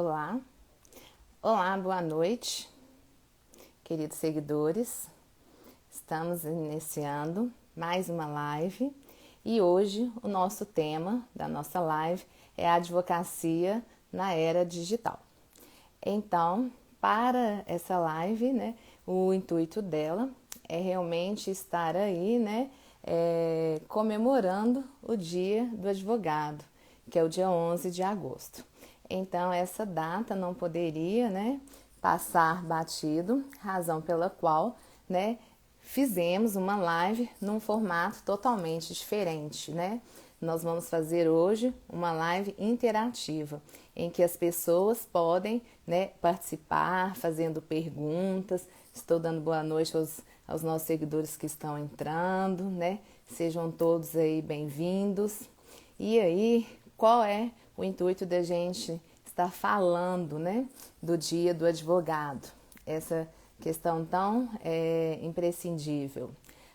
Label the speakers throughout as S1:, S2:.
S1: Olá, olá, boa noite, queridos seguidores. Estamos iniciando mais uma live e hoje o nosso tema da nossa live é a advocacia na era digital. Então, para essa live, o intuito dela é realmente estar aí, comemorando o Dia do Advogado, que é o dia 11 de agosto. Então, essa data não poderia, passar batido, razão pela qual, fizemos uma live num formato totalmente diferente, Nós vamos fazer hoje uma live interativa, em que as pessoas podem, participar, fazendo perguntas. Estou dando boa noite aos nossos seguidores que estão entrando, Sejam todos aí bem-vindos. E aí, qual é o intuito da gente estar falando, do Dia do Advogado? Essa questão tão imprescindível.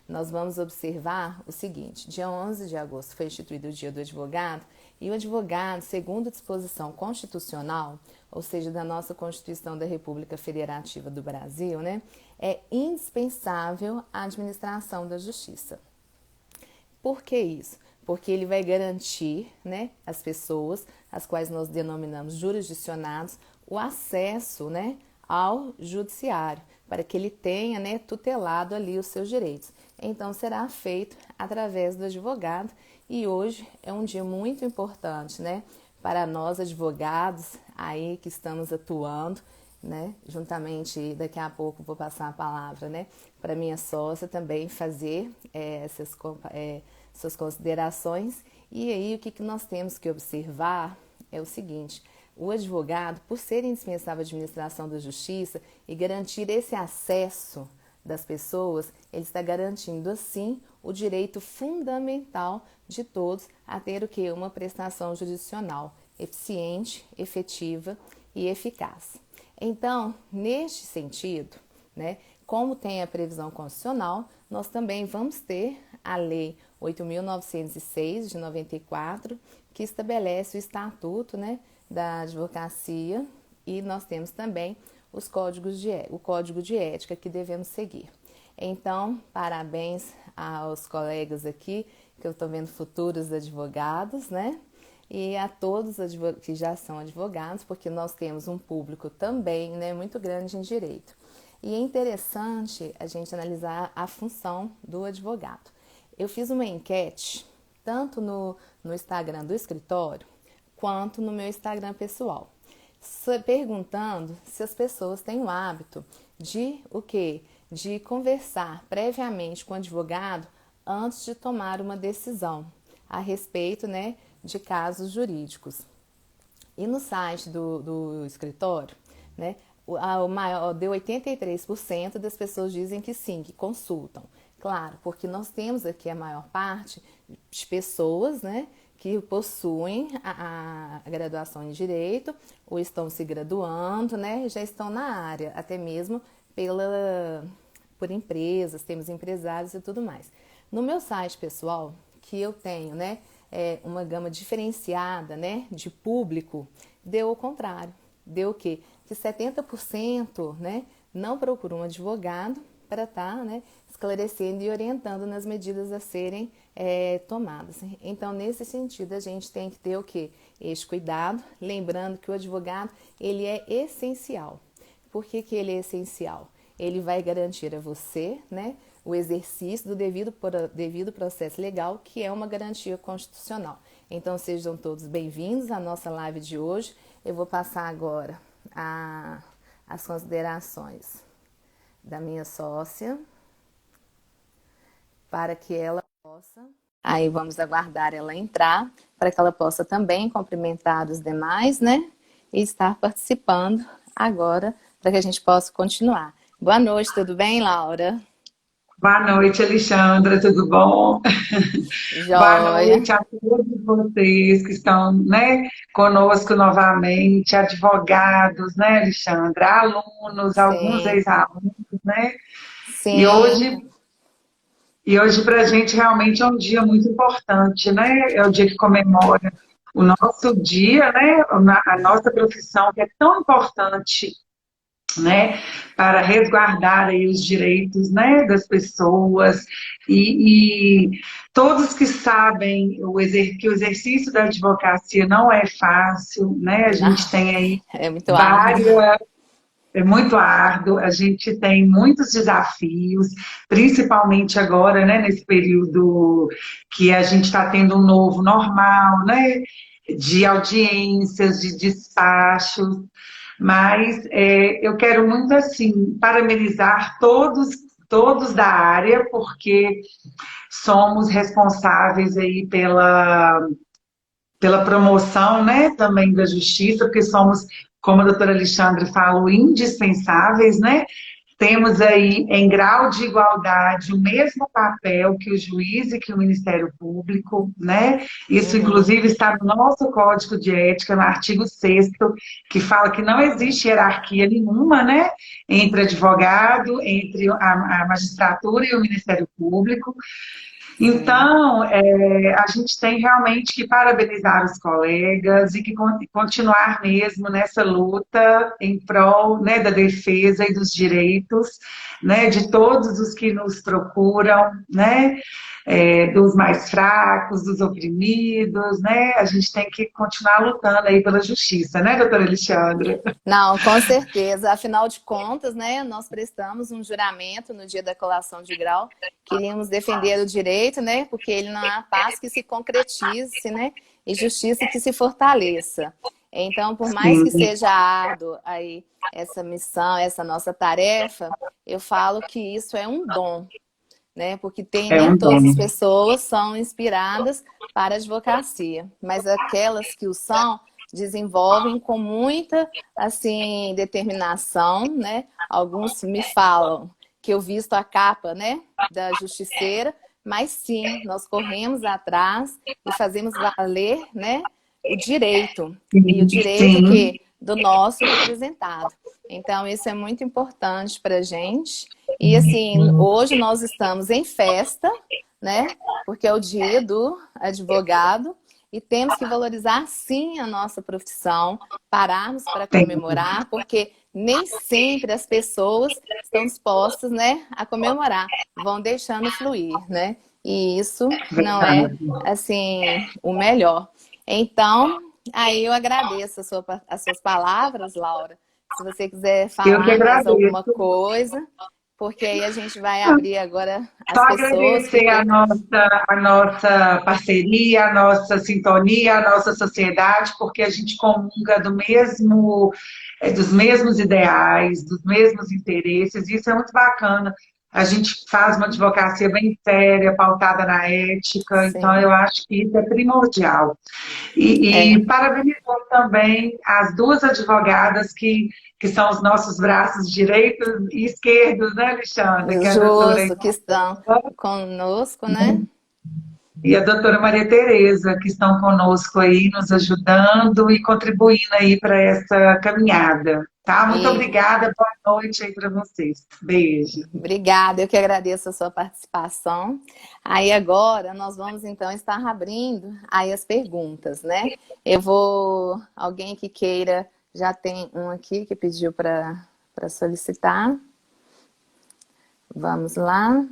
S1: Nós vamos observar o seguinte: dia 11 de agosto foi instituído o Dia do Advogado, e o advogado, segundo a disposição constitucional, ou seja, da nossa Constituição da República Federativa do Brasil, é indispensável à administração da justiça. Por que isso? Porque ele vai garantir, às pessoas, as quais nós denominamos jurisdicionados, o acesso, ao judiciário, para que ele tenha, tutelado ali os seus direitos. Então, será feito através do advogado, e hoje é um dia muito importante, para nós advogados aí que estamos atuando, juntamente, daqui a pouco vou passar a palavra, para minha sócia também fazer suas considerações. E aí o que nós temos que observar é o seguinte: o advogado, por ser indispensável à administração da justiça e garantir esse acesso das pessoas, ele está garantindo assim o direito fundamental de todos a ter o que? Uma prestação jurisdicional eficiente, efetiva e eficaz. Então, neste sentido, como tem a previsão constitucional, nós também vamos ter a Lei 8.906 de 94, que estabelece o estatuto, da advocacia, e nós temos também o código de ética que devemos seguir. Então, parabéns aos colegas aqui, que eu estou vendo futuros advogados, e a todos que já são advogados, porque nós temos um público também, muito grande em direito. E é interessante a gente analisar a função do advogado. Eu fiz uma enquete, tanto no Instagram do escritório, quanto no meu Instagram pessoal, perguntando se as pessoas têm o hábito de o quê? De conversar previamente com o advogado antes de tomar uma decisão a respeito, de casos jurídicos. E no site do escritório, deu 83% das pessoas dizem que sim, que consultam. Claro, porque nós temos aqui a maior parte de pessoas, que possuem a graduação em Direito ou estão se graduando, já estão na área, até mesmo por empresas, temos empresários e tudo mais. No meu site pessoal, que eu tenho, uma gama diferenciada, de público, deu o contrário. Deu o quê? Que 70%, não procuram um advogado para estar, esclarecendo e orientando nas medidas a serem tomadas. Então, nesse sentido, a gente tem que ter o quê? Este cuidado, lembrando que o advogado, ele é essencial. Por que ele é essencial? Ele vai garantir a você, o exercício do devido processo legal, que é uma garantia constitucional. Então, sejam todos bem-vindos à nossa live de hoje. Eu vou passar agora as considerações da minha sócia, para que ela possa... Aí vamos aguardar ela entrar, para que ela possa também cumprimentar os demais, e estar participando agora, para que a gente possa continuar. Boa noite, tudo bem, Laura?
S2: Boa noite, Alexandra, tudo bom? Boa
S1: Joia.
S2: noite a todos vocês que estão, conosco novamente, advogados, Alexandra, alunos, alguns
S1: Sim,
S2: ex-alunos, né? E
S1: sim,
S2: hoje, e hoje para a gente realmente é um dia muito importante, né? É o dia que comemora o nosso dia, né, a nossa profissão, que é tão importante, né, para resguardar aí os direitos, né, das pessoas e todos que sabem que o exercício da advocacia não é fácil, né, a
S1: Não,
S2: gente tem aí
S1: é muito árduo.
S2: várias. É muito árduo, a gente tem muitos desafios, principalmente agora, né, nesse período que a gente está tendo um novo normal, né, de audiências, de despachos, mas eu quero muito, assim, parabenizar todos da área, porque somos responsáveis aí pela promoção, né, também da justiça, porque somos, como a doutora Alexandre falou, indispensáveis, né? Temos aí, em grau de igualdade, o mesmo papel que o juiz e que o Ministério Público, né? Isso,
S1: Uhum,
S2: inclusive, está no nosso Código de Ética, no artigo 6º, que fala que não existe hierarquia nenhuma, né? Entre advogado, entre a magistratura e o Ministério Público.
S1: sim.
S2: Então, a gente tem realmente que parabenizar os colegas e que continuar mesmo nessa luta em prol, né, da defesa e dos direitos, né, de todos os que nos procuram, né, dos mais fracos, dos oprimidos, né, a gente tem que continuar lutando aí pela justiça, né, doutora Alexandra?
S1: Não, com certeza. Afinal de contas, né, nós prestamos um juramento no dia da colação de grau, queríamos defender o direito, né, porque ele não há paz que se concretize, né, e justiça que se fortaleça. Então, por mais
S2: Sim,
S1: que seja árduo aí essa missão, essa nossa tarefa, eu falo que isso é um dom, né, porque
S2: é
S1: nem
S2: um
S1: todas as
S2: dom.
S1: pessoas são inspiradas para a advocacia, mas aquelas que o são desenvolvem com muita assim determinação, né? Alguns me falam que eu visto a capa, né, da justiceira, mas sim, nós corremos atrás e fazemos valer, né, o direito e o direito
S2: Sim,
S1: que do nosso representado. Então isso é muito importante para a gente. E assim, hoje nós estamos em festa, né? Porque é o dia do advogado e temos que valorizar sim a nossa profissão, pararmos para
S2: tem,
S1: comemorar, porque nem sempre as pessoas estão dispostas, né, a comemorar, vão deixando fluir, né? E isso não é
S2: verdade.
S1: assim o melhor. Então, aí eu agradeço as suas palavras, Laura. Se você quiser
S2: Eu que
S1: falar mais alguma
S2: agradeço.
S1: coisa, porque aí a gente vai abrir agora
S2: Só
S1: as pessoas,
S2: agradecer
S1: porque
S2: a nossa parceria, a nossa sintonia, a nossa sociedade, porque a gente comunga dos mesmos ideais, dos mesmos interesses, e isso é muito bacana. A gente faz uma advocacia bem séria, pautada na ética, então eu
S1: sim,
S2: acho que isso é primordial.
S1: é
S2: E parabenizando também as duas advogadas que são os nossos braços direitos e esquerdos, né, Alexandre? Que é a doutora
S1: justo que estão conosco, né?
S2: Isabel e a doutora Maria Tereza, que estão conosco aí, nos ajudando e contribuindo aí para essa caminhada. Tá? Muito
S1: E
S2: obrigada, boa noite aí para vocês. Beijo.
S1: obrigada, eu que agradeço a sua participação. Aí agora nós vamos então estar abrindo aí as perguntas, né? Eu vou, alguém que queira, já tem um aqui que pediu para solicitar. Vamos lá.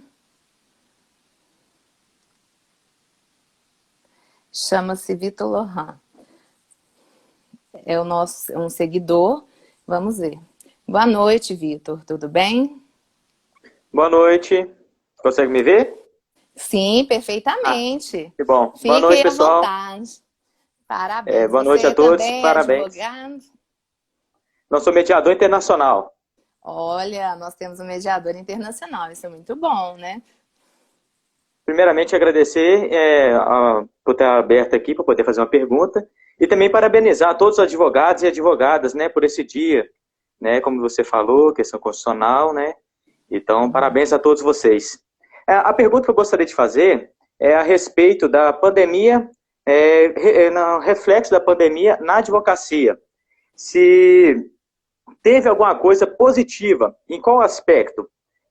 S1: Chama-se Vitor Lohan. É o nosso um seguidor. Vamos ver. Boa noite, Vitor. Tudo bem?
S3: Boa noite. Consegue me ver?
S1: Sim,
S3: Ah,
S1: perfeitamente.
S3: que bom. Boa
S1: Fique
S3: noite,
S1: à
S3: pessoal.
S1: vontade. Parabéns.
S3: Boa noite a
S1: Você
S3: todos.
S1: também é
S3: Parabéns.
S1: advogado?
S3: Não sou mediador internacional.
S1: Olha, nós temos um mediador internacional. Isso é muito bom, né?
S3: Primeiramente, agradecer por estar aberto aqui para poder fazer uma pergunta e também parabenizar todos os advogados e advogadas, né, por esse dia, né, como você falou, questão constitucional, né? Então, parabéns a todos vocês. A pergunta que eu gostaria de fazer é a respeito da pandemia, no reflexo da pandemia na advocacia. Se teve alguma coisa positiva, em qual aspecto?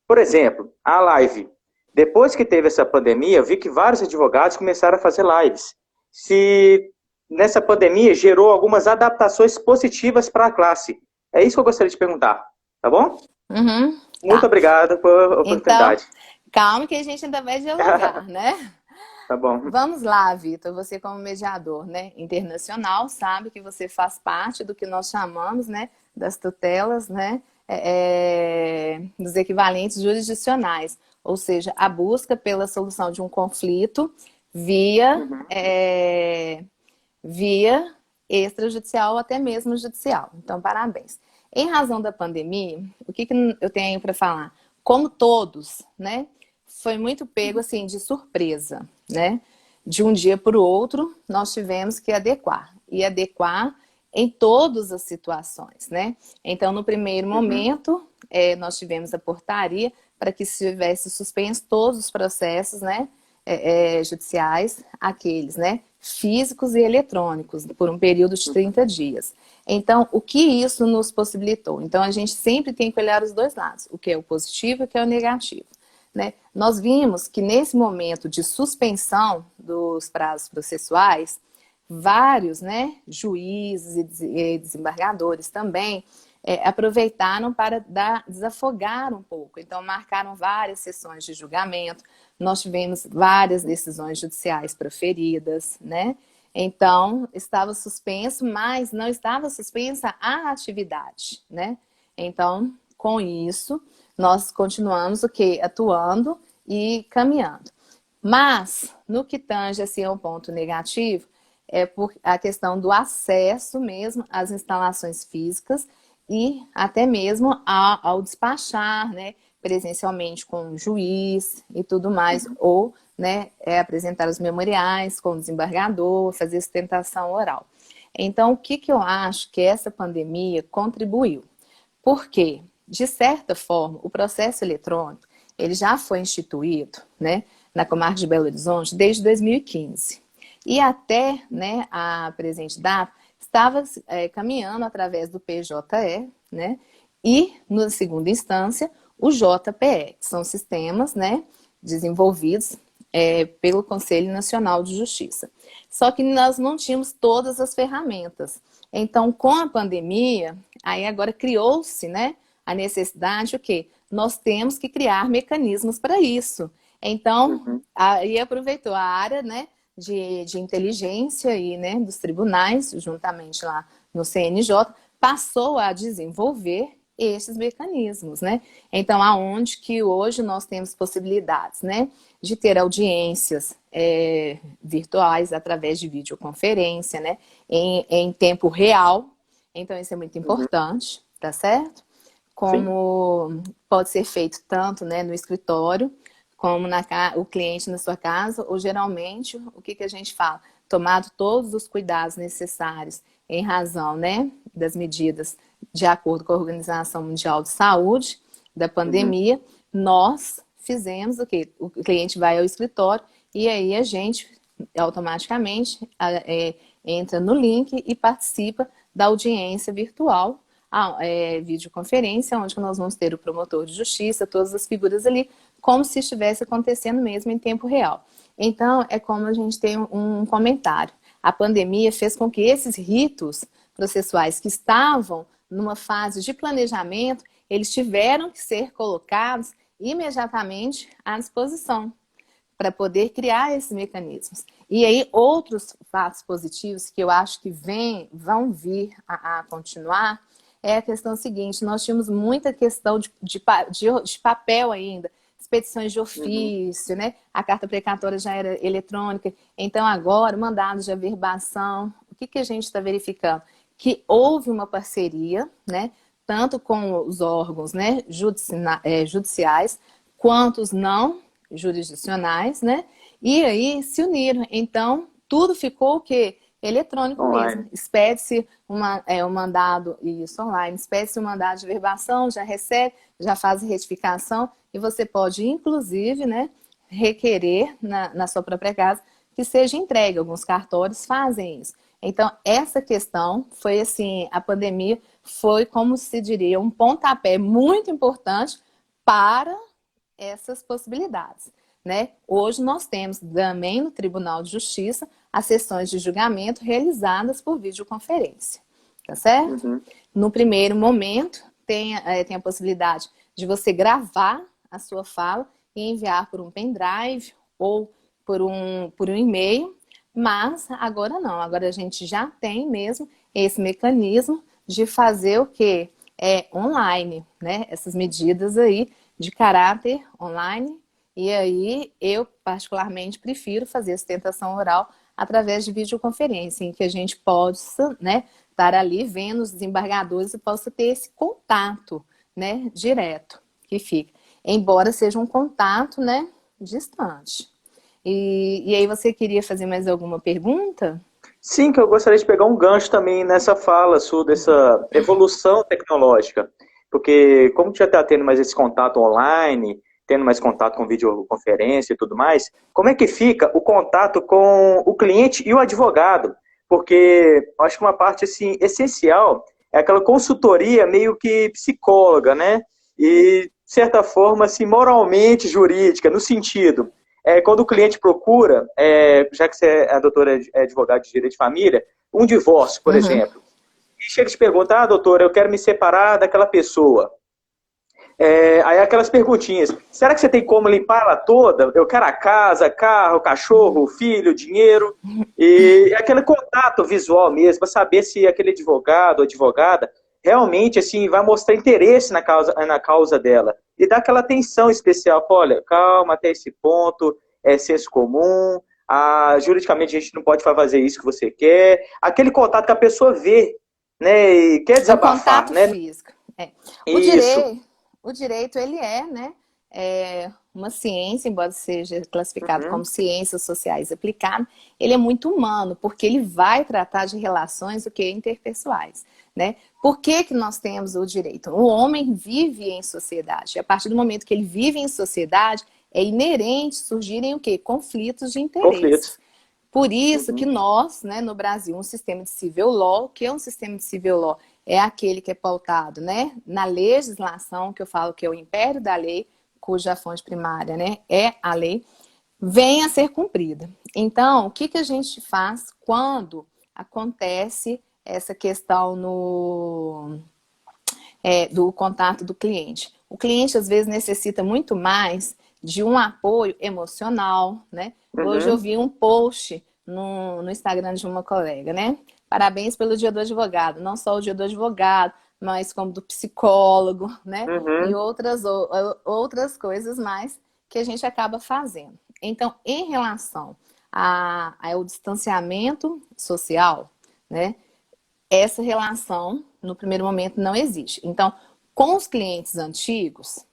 S3: Por exemplo, a live. Depois que teve essa pandemia, eu vi que vários advogados começaram a fazer lives. Se nessa pandemia gerou algumas adaptações positivas para a classe. É isso que eu gostaria de perguntar, tá bom?
S1: Uhum,
S3: Muito
S1: tá.
S3: obrigado pela
S1: Então,
S3: oportunidade.
S1: calma que a gente ainda vai dialogar, né?
S3: Tá bom.
S1: Vamos lá, Vitor. Você como mediador, né, internacional, sabe que você faz parte do que nós chamamos, né, das tutelas, né, dos equivalentes jurisdicionais, ou seja, a busca pela solução de um conflito via,
S3: Uhum.
S1: via extrajudicial ou até mesmo judicial. Então, parabéns. Em razão da pandemia, o que eu tenho para falar? Como todos, né, foi muito pego assim de surpresa, né? De um dia para o outro, nós tivemos que adequar e adequar em todas as situações, né? Então, no primeiro
S3: Uhum.
S1: momento, nós tivemos a portaria para que se tivesse suspenso todos os processos, né, judiciais, aqueles, né, físicos e eletrônicos, por um período de 30 dias. Então, o que isso nos possibilitou? Então, a gente sempre tem que olhar os dois lados, o que é o positivo e o que é o negativo. Né? Nós vimos que nesse momento de suspensão dos prazos processuais, vários, né, juízes e desembargadores também aproveitaram para desafogar um pouco. Então, marcaram várias sessões de julgamento, nós tivemos várias decisões judiciais proferidas, né? Então, estava suspenso, mas não estava suspensa a atividade, né? Então, com isso, nós continuamos o quê? Atuando e caminhando. Mas, no que tange assim, a um ponto negativo, é por a questão do acesso mesmo às instalações físicas e até mesmo ao despachar, né, presencialmente com o juiz e tudo mais, ou né, apresentar os memoriais com o desembargador, fazer sustentação oral. Então, o que eu acho que essa pandemia contribuiu? Porque, de certa forma, o processo eletrônico ele já foi instituído, né, na comarca de Belo Horizonte desde 2015. E até, né, a presente data, estava caminhando através do PJE, né, e, na segunda instância, o JPE, que são sistemas, né, desenvolvidos pelo Conselho Nacional de Justiça. Só que nós não tínhamos todas as ferramentas. Então, com a pandemia, aí agora criou-se, né, a necessidade, o quê? Nós temos que criar mecanismos para isso. Então,
S3: Uhum.
S1: aí aproveitou a área, né, de inteligência e, né, dos tribunais, juntamente lá no CNJ, passou a desenvolver esses mecanismos, né? Então, aonde que hoje nós temos possibilidades, né, de ter audiências virtuais através de videoconferência, né, em tempo real. Então, isso é muito
S3: Uhum.
S1: importante, tá certo?
S3: Sim.
S1: Como pode ser feito tanto, né, no escritório, como o cliente na sua casa, ou geralmente, o que a gente fala? Tomado todos os cuidados necessários em razão, né, das medidas de acordo com a Organização Mundial de Saúde, da
S3: Uhum.
S1: pandemia, nós fizemos o quê? O cliente vai ao escritório e aí a gente automaticamente entra no link e participa da audiência virtual, videoconferência, onde nós vamos ter o promotor de justiça, todas as figuras ali, como se estivesse acontecendo mesmo em tempo real. Então, é como a gente tem um comentário. A pandemia fez com que esses ritos processuais que estavam numa fase de planejamento, eles tiveram que ser colocados imediatamente à disposição para poder criar esses mecanismos. E aí, outros fatos positivos que eu acho que vão vir a continuar é a questão seguinte: nós tínhamos muita questão de papel ainda, expedições de
S3: Uhum.
S1: ofício, né? A carta precatória já era eletrônica. Então, agora, mandados de averbação, o que a gente está verificando? Que houve uma parceria, né? Tanto com os órgãos, né, judiciais, quanto os não jurisdicionais, né? E aí se uniram. Então, tudo ficou o quê? Eletrônico mesmo.
S3: Online.
S1: Expede-se um mandado, isso online, expede-se um mandado de verbação, já recebe, já faz a retificação, e você pode, inclusive, né, requerer na sua própria casa que seja entregue. Alguns cartórios fazem isso. Então, essa questão foi assim, a pandemia foi, como se diria, um pontapé muito importante para essas possibilidades. né? Hoje nós temos também no Tribunal de Justiça as sessões de julgamento realizadas por videoconferência, tá certo?
S3: Uhum.
S1: No primeiro momento, tem a possibilidade de você gravar a sua fala e enviar por um pendrive ou por um e-mail, mas agora não, agora a gente já tem mesmo esse mecanismo de fazer o quê? Online, né? Essas medidas aí de caráter online, e aí eu particularmente prefiro fazer a sustentação oral através de videoconferência, em que a gente possa, né, estar ali vendo os desembargadores e possa ter esse contato, né, direto que fica. Embora seja um contato, né, distante. E aí você queria fazer mais alguma pergunta?
S3: Sim, que eu gostaria de pegar um gancho também nessa fala sua, dessa evolução tecnológica. Porque como já está tendo mais esse contato online, tendo mais contato com videoconferência e tudo mais, como é que fica o contato com o cliente e o advogado? Porque eu acho que uma parte assim, essencial é aquela consultoria meio que psicóloga, né? E, de certa forma, assim, moralmente jurídica, no sentido, quando o cliente procura, já que você a doutora é advogada de direito de família, um divórcio, por
S1: Uhum.
S3: exemplo, e chega e te pergunta, doutora, eu quero me separar daquela pessoa. Aí aquelas perguntinhas, será que você tem como limpar ela toda? Eu quero a casa, carro, cachorro, filho, dinheiro, e aquele contato visual mesmo, para saber se aquele advogado ou advogada realmente assim, vai mostrar interesse na causa dela, e dar aquela atenção especial, olha, calma, até esse ponto, é senso comum, juridicamente a gente não pode fazer isso que você quer, aquele contato que a pessoa vê, né, e quer
S1: É um
S3: desabafar,
S1: contato
S3: né?
S1: físico. O
S3: Isso.
S1: direito, o direito, ele né, uma ciência, embora seja classificado
S3: Uhum.
S1: como ciências sociais aplicadas, ele é muito humano, porque ele vai tratar de relações interpessoais, né? Por que nós temos o direito? O homem vive em sociedade, e a partir do momento que ele vive em sociedade, é inerente surgirem o quê? Conflitos de
S3: Conflitos.
S1: interesses. Por isso que
S3: Uhum.
S1: nós, né, no Brasil, um sistema de civil law, o que é um sistema de civil law? É aquele que é pautado, né, na legislação, que eu falo que é o império da lei, cuja fonte primária, né, é a lei, vem a ser cumprida. Então, o que a gente faz quando acontece essa questão do contato do cliente? O cliente, às vezes, necessita muito mais de um apoio emocional, né? Hoje eu
S3: Uhum.
S1: vi um post no Instagram de uma colega, né? Parabéns pelo Dia do Advogado. Não só o Dia do Advogado, mas como do psicólogo, né? E
S3: Uhum.
S1: outras coisas mais que a gente acaba fazendo. Então, em relação ao distanciamento social, né? Essa relação, no primeiro momento, não existe. Então, com os clientes antigos,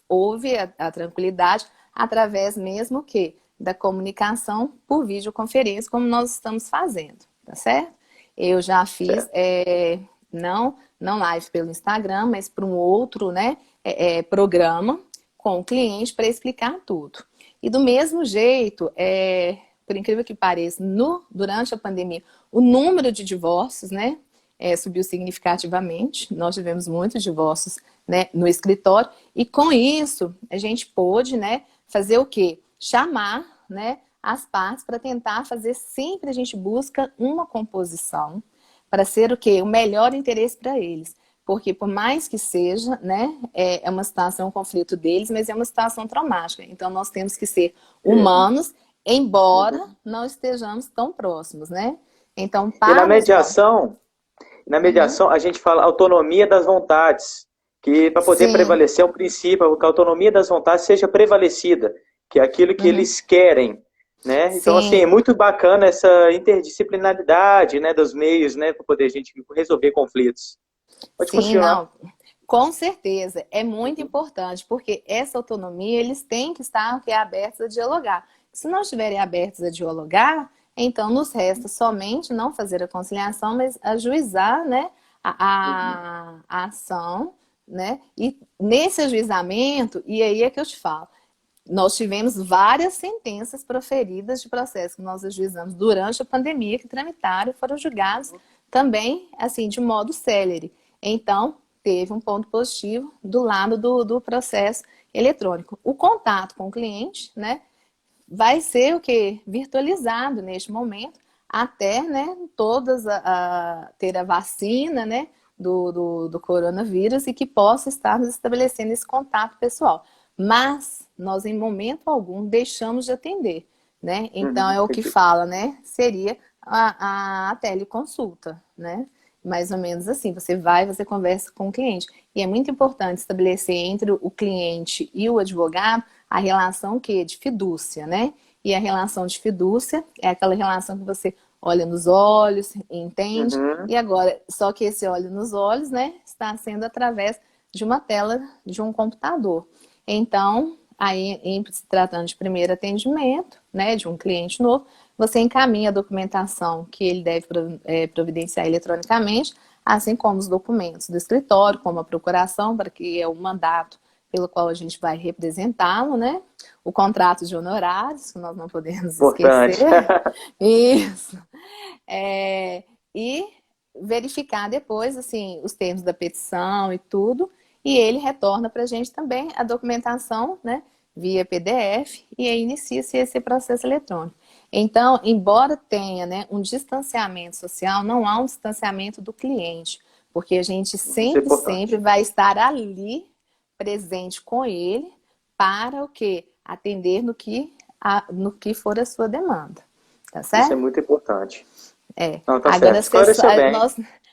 S1: houve a tranquilidade através mesmo que da comunicação por videoconferência, como nós estamos fazendo, tá certo? Eu já fiz,
S3: Certo.
S1: não live pelo Instagram, mas para um outro, né, programa com o cliente para explicar tudo. E do mesmo jeito, por incrível que pareça, durante a pandemia, o número de divórcios, né, subiu significativamente. Nós tivemos muitos divórcios, né, no escritório, e com isso a gente pôde, né, fazer o quê? Chamar, né, as partes para tentar fazer, sempre a gente busca uma composição para ser o quê? O melhor interesse para eles. Porque por mais que seja, né, é uma situação, um conflito deles, mas é uma situação traumática. Então nós temos que ser humanos, embora
S3: Uhum.
S1: não estejamos tão próximos, né? Então,
S3: E na
S1: para os nossos...
S3: mediação,
S1: Uhum.
S3: a gente fala autonomia das vontades, que para poder
S1: Sim.
S3: prevalecer é um princípio, que a autonomia das vontades seja prevalecida, que é aquilo que
S1: Uhum.
S3: eles querem, né? Então, assim, é
S1: Sim.
S3: muito bacana essa interdisciplinaridade, né, dos meios, né, para poder a gente resolver conflitos. Pode
S1: Sim,
S3: continuar.
S1: não. Com certeza. É muito importante, porque essa autonomia, eles têm que estar abertos a dialogar. Se não estiverem abertos a dialogar, então nos resta somente não fazer a conciliação, mas ajuizar, né,
S3: Uhum.
S1: a ação, né? E nesse ajuizamento, e aí é que eu te falo, nós tivemos várias sentenças proferidas de processos que nós ajuizamos durante a pandemia, que tramitaram e foram julgados também, assim, de modo célere. Então, teve um ponto positivo do lado do processo eletrônico. O contato com o cliente, né, vai ser o quê? Virtualizado neste momento, até, né, todas ter a vacina, né, do coronavírus e que possa estar nos estabelecendo esse contato pessoal. Mas nós, em momento algum, deixamos de atender, né? Então, é o que
S3: Entendi.
S1: fala, né? Seria a teleconsulta, né? Mais ou menos assim, você conversa com o cliente. E é muito importante estabelecer entre o cliente e o advogado a relação que de fidúcia, né? E a relação de fidúcia é aquela relação que você olha nos olhos, entende?
S3: Uhum.
S1: E agora, só que esse olho nos olhos, né, está sendo através de uma tela de um computador. Então, aí, se tratando de primeiro atendimento, né, de um cliente novo, você encaminha a documentação que ele deve providenciar eletronicamente, assim como os documentos do escritório, como a procuração, para que é o mandato pelo qual a gente vai representá-lo, né? O contrato de honorários, que nós não podemos
S3: Importante.
S1: esquecer. Isso. E verificar depois, assim, os termos da petição e tudo, e ele retorna para a gente também a documentação, né, via PDF, e aí inicia-se esse processo eletrônico. Então, embora tenha, né, um distanciamento social, não há um distanciamento do cliente, porque a gente
S3: Isso é
S1: sempre, sempre
S3: importante.
S1: vai estar ali, presente com ele, para o quê? Atender no que for a sua demanda. Tá
S3: Isso é
S1: certo?
S3: muito importante.
S1: É.
S3: Não, tá
S1: Agora,
S3: certo. Esclareceu bem.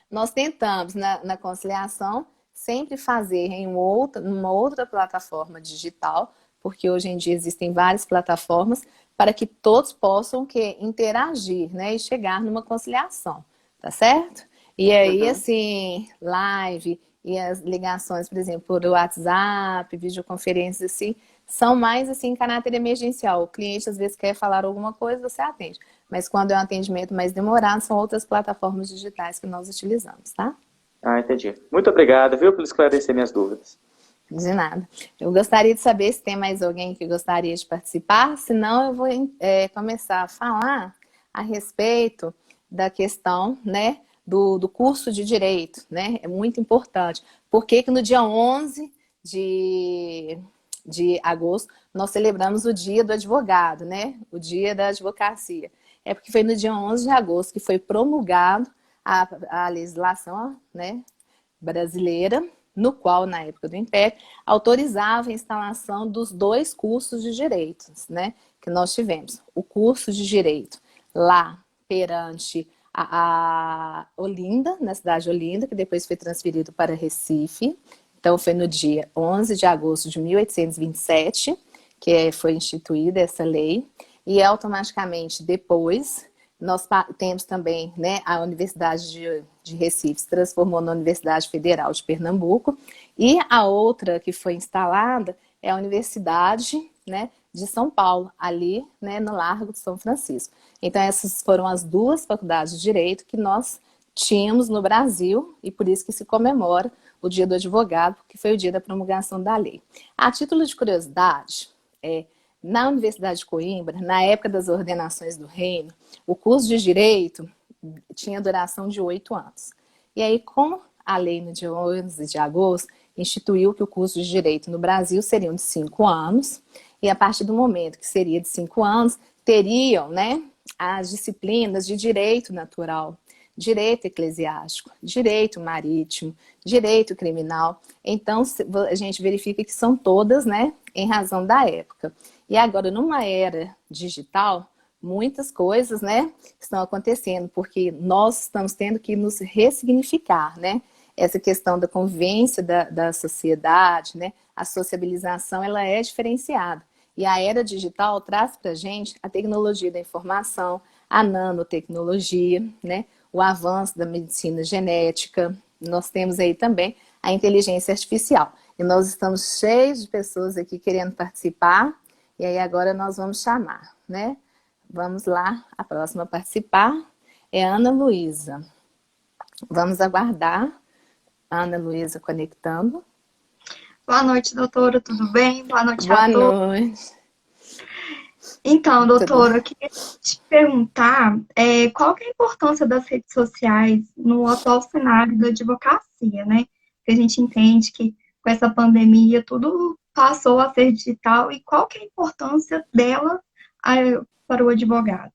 S1: nós tentamos, na conciliação, sempre fazer em uma outra plataforma digital, porque hoje em dia existem várias plataformas, para que todos possam interagir, né, e chegar numa conciliação, tá certo? E aí,
S3: Uhum.
S1: assim, live e as ligações, por exemplo, por WhatsApp, videoconferências, assim, são mais, assim, em caráter emergencial. O cliente, às vezes, quer falar alguma coisa, você atende. Mas quando é um atendimento mais demorado, são outras plataformas digitais que nós utilizamos, tá?
S3: Ah, entendi. Muito obrigado, viu, por esclarecer minhas dúvidas.
S1: De nada. Eu gostaria de saber se tem mais alguém que gostaria de participar, senão eu vou começar a falar a respeito da questão, né, do curso de Direito, né? É muito importante. Por que que no dia 11 de agosto nós celebramos o Dia do Advogado, né? O Dia da Advocacia. É porque foi no dia 11 de agosto que foi promulgado a legislação, né, brasileira, no qual, na época do Império, autorizava a instalação dos dois cursos de direitos, né, que nós tivemos. O curso de direito lá perante a Olinda, na cidade de Olinda, que depois foi transferido para Recife. Então, foi no dia 11 de agosto de 1827 que foi instituída essa lei, e automaticamente depois nós temos também, né, a Universidade de Recife se transformou na Universidade Federal de Pernambuco, e a outra que foi instalada é a Universidade, né, de São Paulo, ali, né, no Largo de São Francisco. Então essas foram as duas faculdades de Direito que nós tínhamos no Brasil, e por isso que se comemora o Dia do Advogado, porque foi o dia da promulgação da lei. A título de curiosidade, na Universidade de Coimbra, na época das ordenações do reino, o curso de Direito tinha duração de 8 anos. E aí, com a lei no dia 11 de agosto, instituiu que o curso de Direito no Brasil seriam de 5 anos, e a partir do momento que seria de 5 anos, teriam, né, as disciplinas de Direito Natural, Direito Eclesiástico, Direito Marítimo, Direito Criminal. Então, a gente verifica que são todas, né, em razão da época. E agora, numa era digital, muitas coisas, né, estão acontecendo, porque nós estamos tendo que nos ressignificar, né? Essa questão da convivência da sociedade, né? A sociabilização, ela é diferenciada. E a era digital traz para a gente a tecnologia da informação, a nanotecnologia, né? O avanço da medicina genética. Nós temos aí também a inteligência artificial. E nós estamos cheios de pessoas aqui querendo participar. E aí agora nós vamos chamar, né? Vamos lá, a próxima a participar é a Ana Luísa. Vamos aguardar a Ana Luísa conectando.
S4: Boa noite, doutora, tudo bem? Boa noite a
S1: Boa
S4: todos.
S1: noite.
S4: Então, doutora,
S1: Tudo.
S4: eu queria te perguntar qual que é a importância das redes sociais no atual cenário da advocacia, né? Que a gente entende que com essa pandemia tudo passou a ser digital, e qual que é a importância dela para o advogado?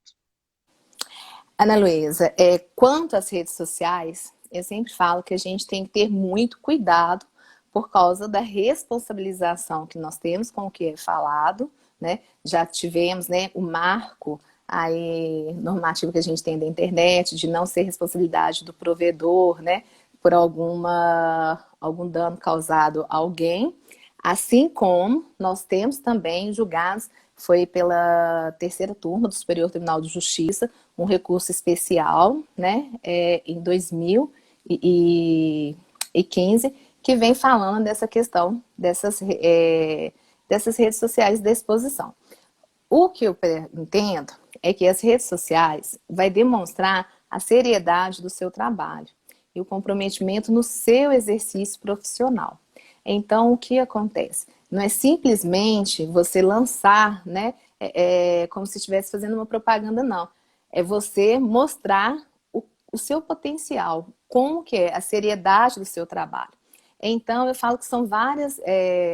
S1: Ana Luísa, quanto às redes sociais, eu sempre falo que a gente tem que ter muito cuidado por causa da responsabilização que nós temos com o que é falado, né? Já tivemos, né, o marco aí normativo que a gente tem da internet, de não ser responsabilidade do provedor, né, por algum dano causado a alguém, assim como nós temos também julgados, foi pela terceira turma do Superior Tribunal de Justiça, um recurso especial, né, em 2015, que vem falando dessa questão dessas redes sociais de exposição. O que eu entendo é que as redes sociais vai demonstrar a seriedade do seu trabalho e o comprometimento no seu exercício profissional. Então, o que acontece? Não é simplesmente você lançar, né, como se estivesse fazendo uma propaganda, não. É você mostrar o seu potencial, como que é a seriedade do seu trabalho. Então, eu falo que são várias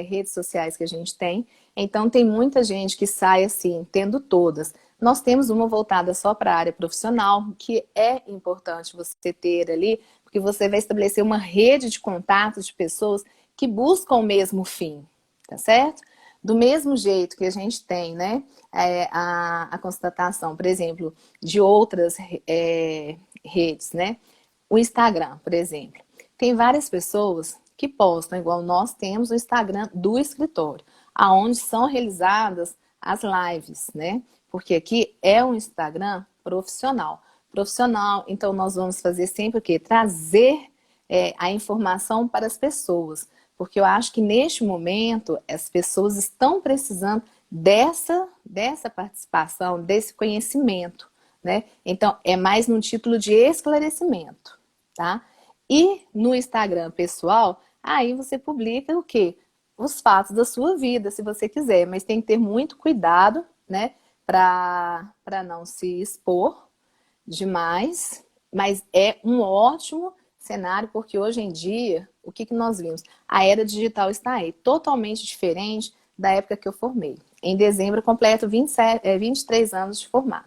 S1: redes sociais que a gente tem. Então, tem muita gente que sai assim, tendo todas. Nós temos uma voltada só para a área profissional, que é importante você ter ali, porque você vai estabelecer uma rede de contatos de pessoas que buscam o mesmo fim, tá certo? Do mesmo jeito que a gente tem, né, a constatação, por exemplo, de outras redes, né? O Instagram, por exemplo. Tem várias pessoas que postam, igual nós temos o Instagram do escritório, aonde são realizadas as lives, né? Porque aqui é um Instagram profissional. Profissional, então nós vamos fazer sempre o quê? Trazer a informação para as pessoas. Porque eu acho que neste momento as pessoas estão precisando dessa participação, desse conhecimento, né? Então é mais num título de esclarecimento, tá? E no Instagram pessoal, aí você publica o quê? Os fatos da sua vida, se você quiser, mas tem que ter muito cuidado, né? Para não se expor demais, mas é um ótimo cenário, porque hoje em dia, o que nós vimos? A era digital está aí, totalmente diferente da época que eu formei. Em dezembro eu completo 23 anos de formado.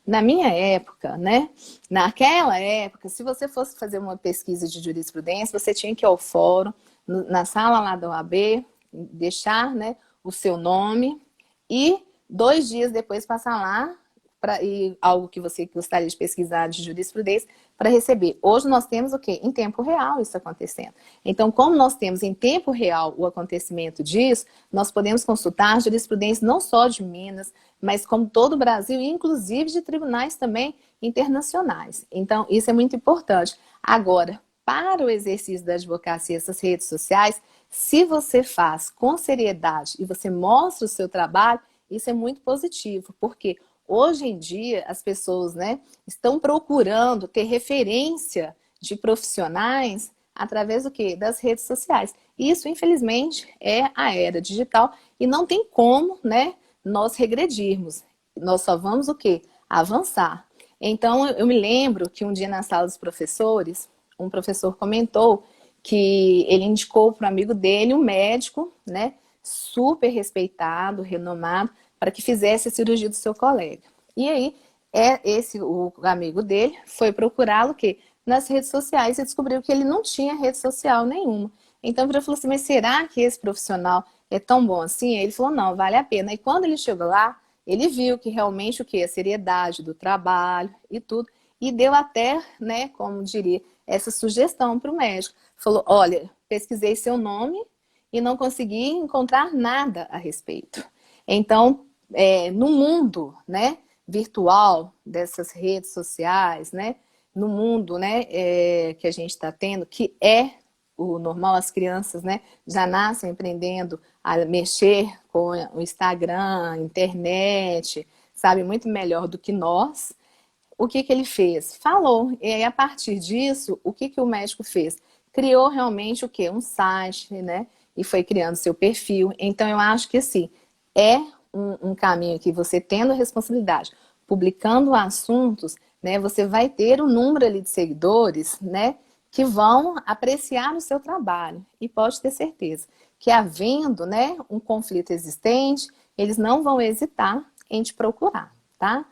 S1: Na minha época, né? Naquela época, se você fosse fazer uma pesquisa de jurisprudência, você tinha que ir ao fórum, na sala lá da OAB, deixar, né, o seu nome e 2 dias depois passar lá e algo que você gostaria de pesquisar de jurisprudência para receber. Hoje nós temos o quê? Em tempo real isso acontecendo. Então, como nós temos em tempo real o acontecimento disso, nós podemos consultar jurisprudência não só de Minas, mas como todo o Brasil, inclusive de tribunais também internacionais. Então, isso é muito importante. Agora, para o exercício da advocacia, essas redes sociais, se você faz com seriedade e você mostra o seu trabalho, isso é muito positivo, porque hoje em dia as pessoas, né, estão procurando ter referência de profissionais através do quê? Das redes sociais. Isso, infelizmente, é a era digital e não tem como, né, nós regredirmos. Nós só vamos o quê? Avançar. Então, eu me lembro que um dia na sala dos professores, um professor comentou que ele indicou para um amigo dele um médico, né, super respeitado, renomado, para que fizesse a cirurgia do seu colega. E aí, o amigo dele foi procurá-lo nas redes sociais e descobriu que ele não tinha rede social nenhuma. Então, ele falou assim, mas será que esse profissional é tão bom assim? Aí ele falou, não, vale a pena. E quando ele chegou lá, ele viu que realmente a seriedade do trabalho e tudo, e deu até, né, como diria, essa sugestão para o médico. Falou, olha, pesquisei seu nome e não consegui encontrar nada a respeito. Então, no mundo, né, virtual dessas redes sociais, né, no mundo, né, que a gente está tendo, que é o normal, as crianças, né, já nascem aprendendo a mexer com o Instagram, a internet, sabe, muito melhor do que nós. O que ele fez? Falou. E aí, a partir disso, o que o médico fez? Criou realmente o quê? Um site, né? E foi criando seu perfil. Então, eu acho que, assim, é um caminho que você tendo a responsabilidade, publicando assuntos, né? Você vai ter um número ali de seguidores, né? Que vão apreciar o seu trabalho. E pode ter certeza que, havendo, né, um conflito existente, eles não vão hesitar em te procurar, tá?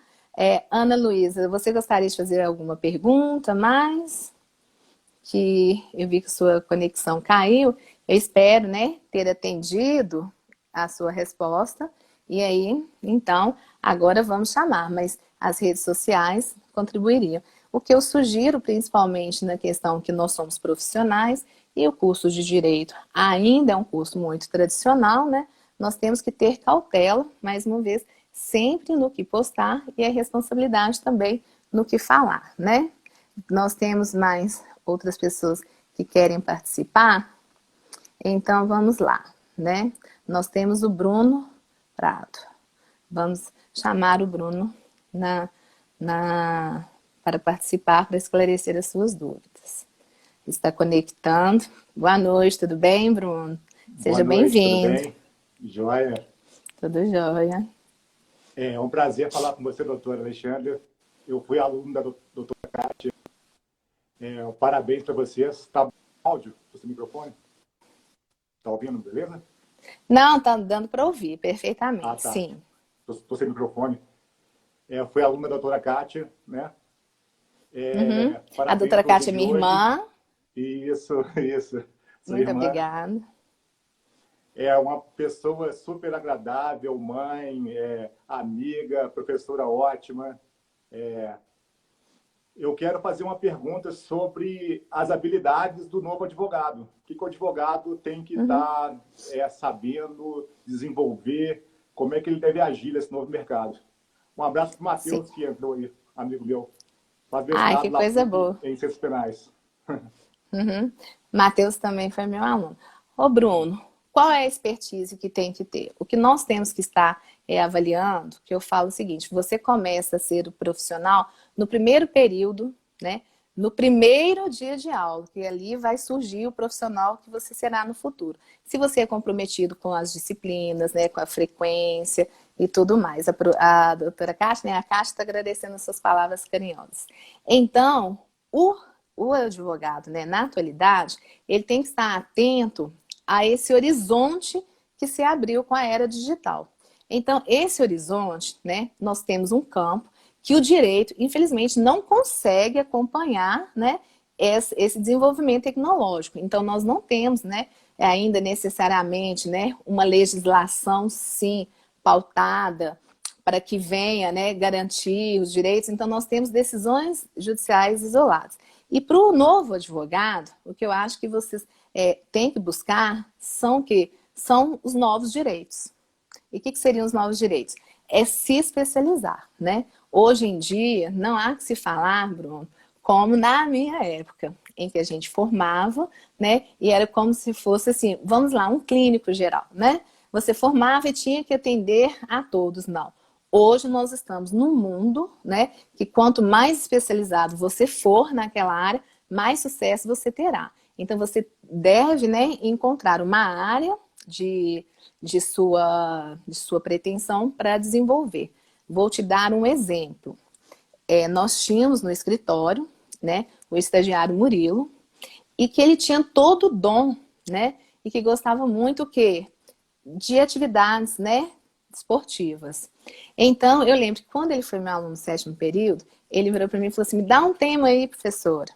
S1: Ana Luísa, você gostaria de fazer alguma pergunta mais? Que eu vi que sua conexão caiu. Eu espero, né, ter atendido a sua resposta. E aí, então, agora vamos chamar, mas as redes sociais contribuiriam. O que eu sugiro, principalmente na questão que nós somos profissionais e o curso de Direito ainda é um curso muito tradicional, né? Nós temos que ter cautela, mais uma vez, sempre no que postar e a responsabilidade também no que falar, né? Nós temos mais outras pessoas que querem participar, então vamos lá, né? Nós temos o Bruno Prado. Vamos chamar o Bruno para participar, para esclarecer as suas dúvidas. Está conectando. Boa noite, tudo bem, Bruno? Seja bem-vindo.
S5: Tudo bem? Joia?
S1: Tudo jóia.
S5: É um prazer falar com você, doutora Alexandra. Eu fui aluno da doutora Kátia. Parabéns para vocês. Está áudio do seu microfone? Está ouvindo, beleza?
S1: Não, está dando para ouvir perfeitamente,
S5: tá.
S1: Sim.
S5: Estou sem microfone. Fui aluno da doutora Kátia, né?
S1: A doutora Kátia é minha irmã.
S5: Isso. Sua
S1: Muito
S5: irmã.
S1: Obrigada.
S5: É uma pessoa super agradável, mãe, amiga, professora ótima. Eu quero fazer uma pergunta sobre as habilidades do novo advogado. O que o advogado tem que estar sabendo desenvolver? Como é que ele deve agir nesse novo mercado? Um abraço para o Matheus, que entrou aí, amigo meu.
S1: Ai, que coisa boa.
S5: Em Ciências Penais.
S1: Matheus também foi meu aluno. Ô, Bruno, qual é a expertise que tem que ter? O que nós temos que estar avaliando, que eu falo o seguinte, você começa a ser o profissional no primeiro período, né? No primeiro dia de aula, que ali vai surgir o profissional que você será no futuro. Se você é comprometido com as disciplinas, né, com a frequência e tudo mais. A doutora Kátia, né, a Kátia está agradecendo as suas palavras carinhosas. Então, o advogado, né, na atualidade, ele tem que estar atento a esse horizonte que se abriu com a era digital. Então, esse horizonte, né, nós temos um campo que o direito, infelizmente, não consegue acompanhar, né, esse desenvolvimento tecnológico. Então, nós não temos, né, ainda necessariamente, né, uma legislação, sim, pautada para que venha, né, garantir os direitos. Então, nós temos decisões judiciais isoladas. E para o novo advogado, o que eu acho que vocês têm que buscar são os novos direitos. E o que seriam os novos direitos? É se especializar, né? Hoje em dia, não há que se falar, Bruno, como na minha época, em que a gente formava, né? E era como se fosse assim, vamos lá, um clínico geral, né? Você formava e tinha que atender a todos, não. Hoje nós estamos num mundo, né? Que quanto mais especializado você for naquela área, mais sucesso você terá. Então você deve, né, encontrar uma área de sua pretensão para desenvolver. Vou te dar um exemplo. Nós tínhamos no escritório, né, o estagiário Murilo, e que ele tinha todo o dom, né, e que gostava muito o quê? De atividades, né, esportivas. Então, eu lembro que quando ele foi meu aluno no 7º período, ele virou para mim e falou assim, me dá um tema aí, professora,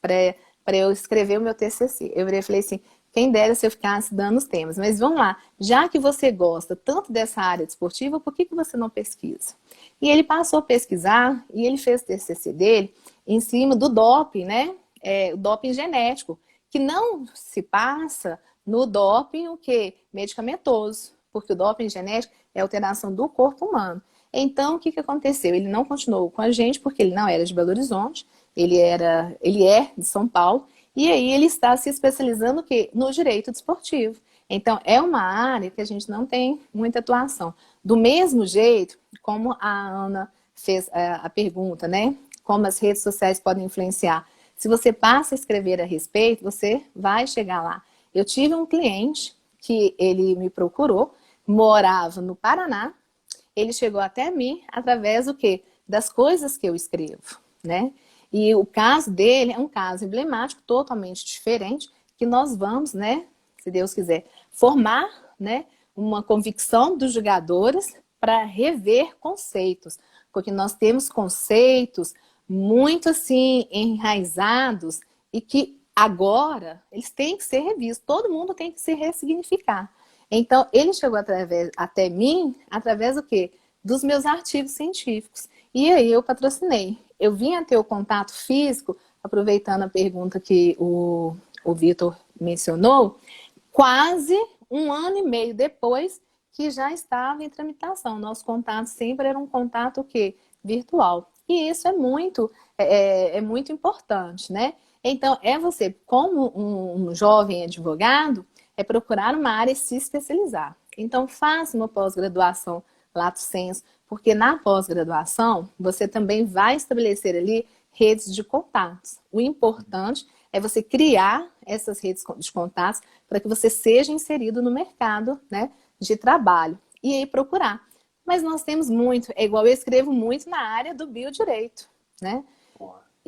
S1: para eu escrever o meu TCC. Eu virei e falei assim, quem dera se eu ficasse dando os temas. Mas vamos lá, já que você gosta tanto dessa área desportiva, por que você não pesquisa? E ele passou a pesquisar e ele fez o TCC dele em cima do doping, né? O doping genético, que não se passa no doping o quê? Medicamentoso, porque o doping genético é alteração do corpo humano. Então, o que aconteceu? Ele não continuou com a gente, porque ele não era de Belo Horizonte, ele é de São Paulo, e aí ele está se especializando o quê? No direito desportivo. Então, é uma área que a gente não tem muita atuação. Do mesmo jeito, como a Ana fez a pergunta, né? Como as redes sociais podem influenciar. Se você passa a escrever a respeito, você vai chegar lá. Eu tive um cliente que ele me procurou, morava no Paraná, ele chegou até mim através do quê? Das coisas que eu escrevo, né? E o caso dele é um caso emblemático, totalmente diferente, que nós vamos, né, se Deus quiser, formar, né, uma convicção dos jogadores para rever conceitos, porque nós temos conceitos muito assim enraizados e que agora eles têm que ser revistos, todo mundo tem que se ressignificar. Então, ele chegou até mim através do quê? Dos meus artigos científicos. E aí eu patrocinei. Eu vim a ter o contato físico, aproveitando a pergunta que o Vitor mencionou, quase 1 ano e meio depois que já estava em tramitação. Nosso contato sempre era um contato o quê? Virtual. E isso é muito importante, né? Então, você, como um jovem advogado, procurar uma área e se especializar. Então, faça uma pós-graduação lato sensu, porque na pós-graduação você também vai estabelecer ali redes de contatos. O importante é você criar essas redes de contatos para que você seja inserido no mercado, né, de trabalho. E aí procurar. Mas nós temos muito, é igual eu escrevo muito na área do biodireito, né?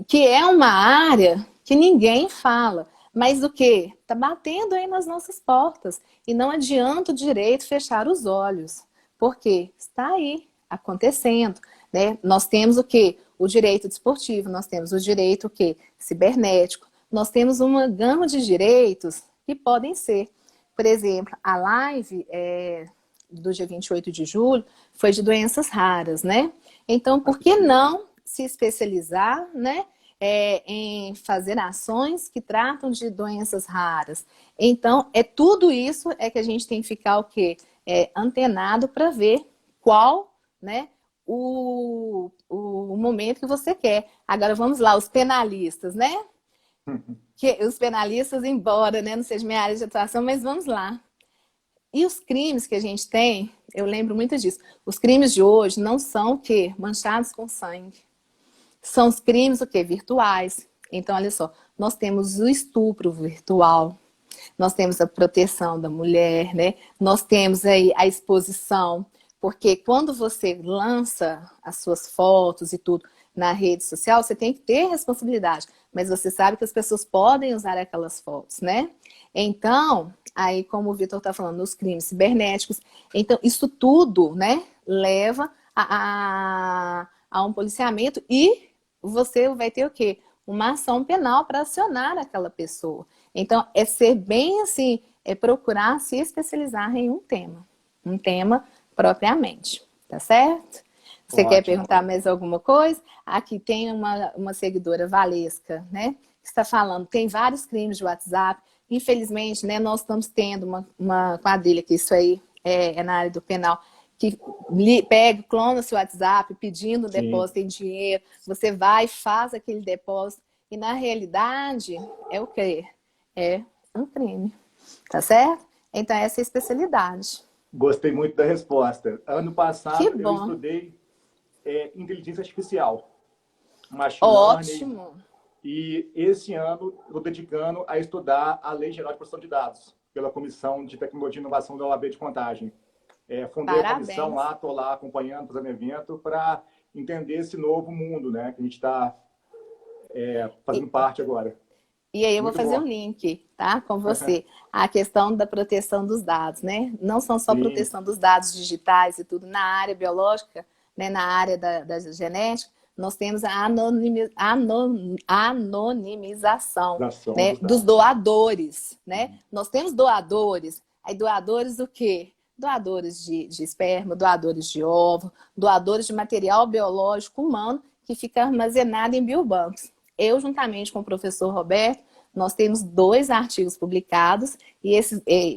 S1: Que é uma área que ninguém fala. Mas o quê? Está batendo aí nas nossas portas. E não adianta o direito fechar os olhos. Porque está aí, acontecendo. Né? Nós temos o quê? O direito desportivo, nós temos o direito o quê? Cibernético. Nós temos uma gama de direitos que podem ser. Por exemplo, a live do dia 28 de julho foi de doenças raras, né? Então, por que não se especializar, né? Em fazer ações que tratam de doenças raras. Então, tudo isso que a gente tem que ficar o quê? Antenado para ver qual, né, o momento que você quer. Agora, vamos lá, os penalistas, né? Os penalistas, embora, né, não seja minha área de atuação, mas vamos lá. E os crimes que a gente tem, eu lembro muito disso, os crimes de hoje não são o quê? Manchados com sangue. São os crimes o quê? Virtuais. Então, olha só, nós temos o estupro virtual, nós temos a proteção da mulher, né? Nós temos aí a exposição, porque quando você lança as suas fotos e tudo na rede social, você tem que ter responsabilidade, mas você sabe que as pessoas podem usar aquelas fotos, né? Então, aí como o Vitor está falando, nos crimes cibernéticos, então isso tudo, né, leva a um policiamento e você vai ter o quê? Uma ação penal para acionar aquela pessoa. Então, ser bem assim, procurar se especializar em um tema propriamente, tá certo? Você
S5: Ótimo.
S1: Quer perguntar mais alguma coisa? Aqui tem uma seguidora, Valesca, né, que está falando, tem vários crimes de WhatsApp, infelizmente, né, nós estamos tendo uma quadrilha, que isso aí é na área do penal, que clona seu WhatsApp pedindo depósito em dinheiro, você vai e faz aquele depósito, e na realidade é o quê? É um crime, tá certo? Então essa é a especialidade.
S5: Gostei muito da resposta. Ano passado eu estudei inteligência artificial, machine learning.
S1: Ótimo!
S5: E esse ano estou dedicando a estudar a Lei Geral de Proteção de Dados, pela Comissão de Tecnologia e Inovação da OAB de Contagem. Fundei a comissão lá, estou lá acompanhando, fazendo evento, para entender esse novo mundo, né, que a gente está fazendo parte agora.
S1: E aí eu vou fazer um link, tá, com você. A questão da proteção dos dados, né? Não são só proteção dos dados digitais e tudo. Na área biológica, né, na área da genética, nós temos a anonimização, né, dos doadores, né? Nós temos doadores. Aí doadores do quê? Doadores de esperma, doadores de ovo, doadores de material biológico humano que fica armazenado em biobancos. Eu, juntamente com o professor Roberto, nós temos 2 artigos publicados e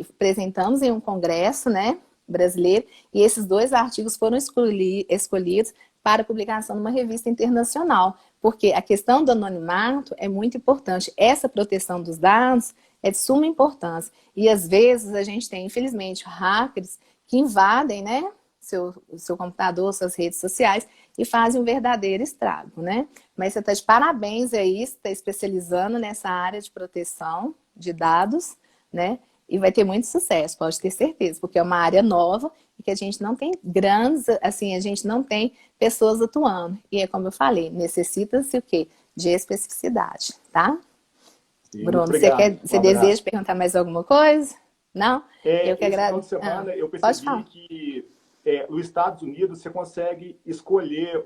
S1: apresentamos em um congresso, né, brasileiro, e esses 2 artigos foram escolhidos para publicação numa revista internacional, porque a questão do anonimato é muito importante. Essa proteção dos dados é de suma importância. E às vezes a gente tem, infelizmente, hackers que invadem, né, seu computador, suas redes sociais e fazem um verdadeiro estrago, né? Mas você está de parabéns aí, você está especializando nessa área de proteção de dados, né? E vai ter muito sucesso, pode ter certeza, porque é uma área nova e que a gente não tem grandes, assim, a gente não tem pessoas atuando. E é como eu falei, necessita-se o quê? De especificidade, tá?
S5: Sim,
S1: Bruno, você deseja perguntar mais alguma coisa? Não?
S5: Eu que agradeço. Esse final de semana eu percebi que nos Estados Unidos você consegue escolher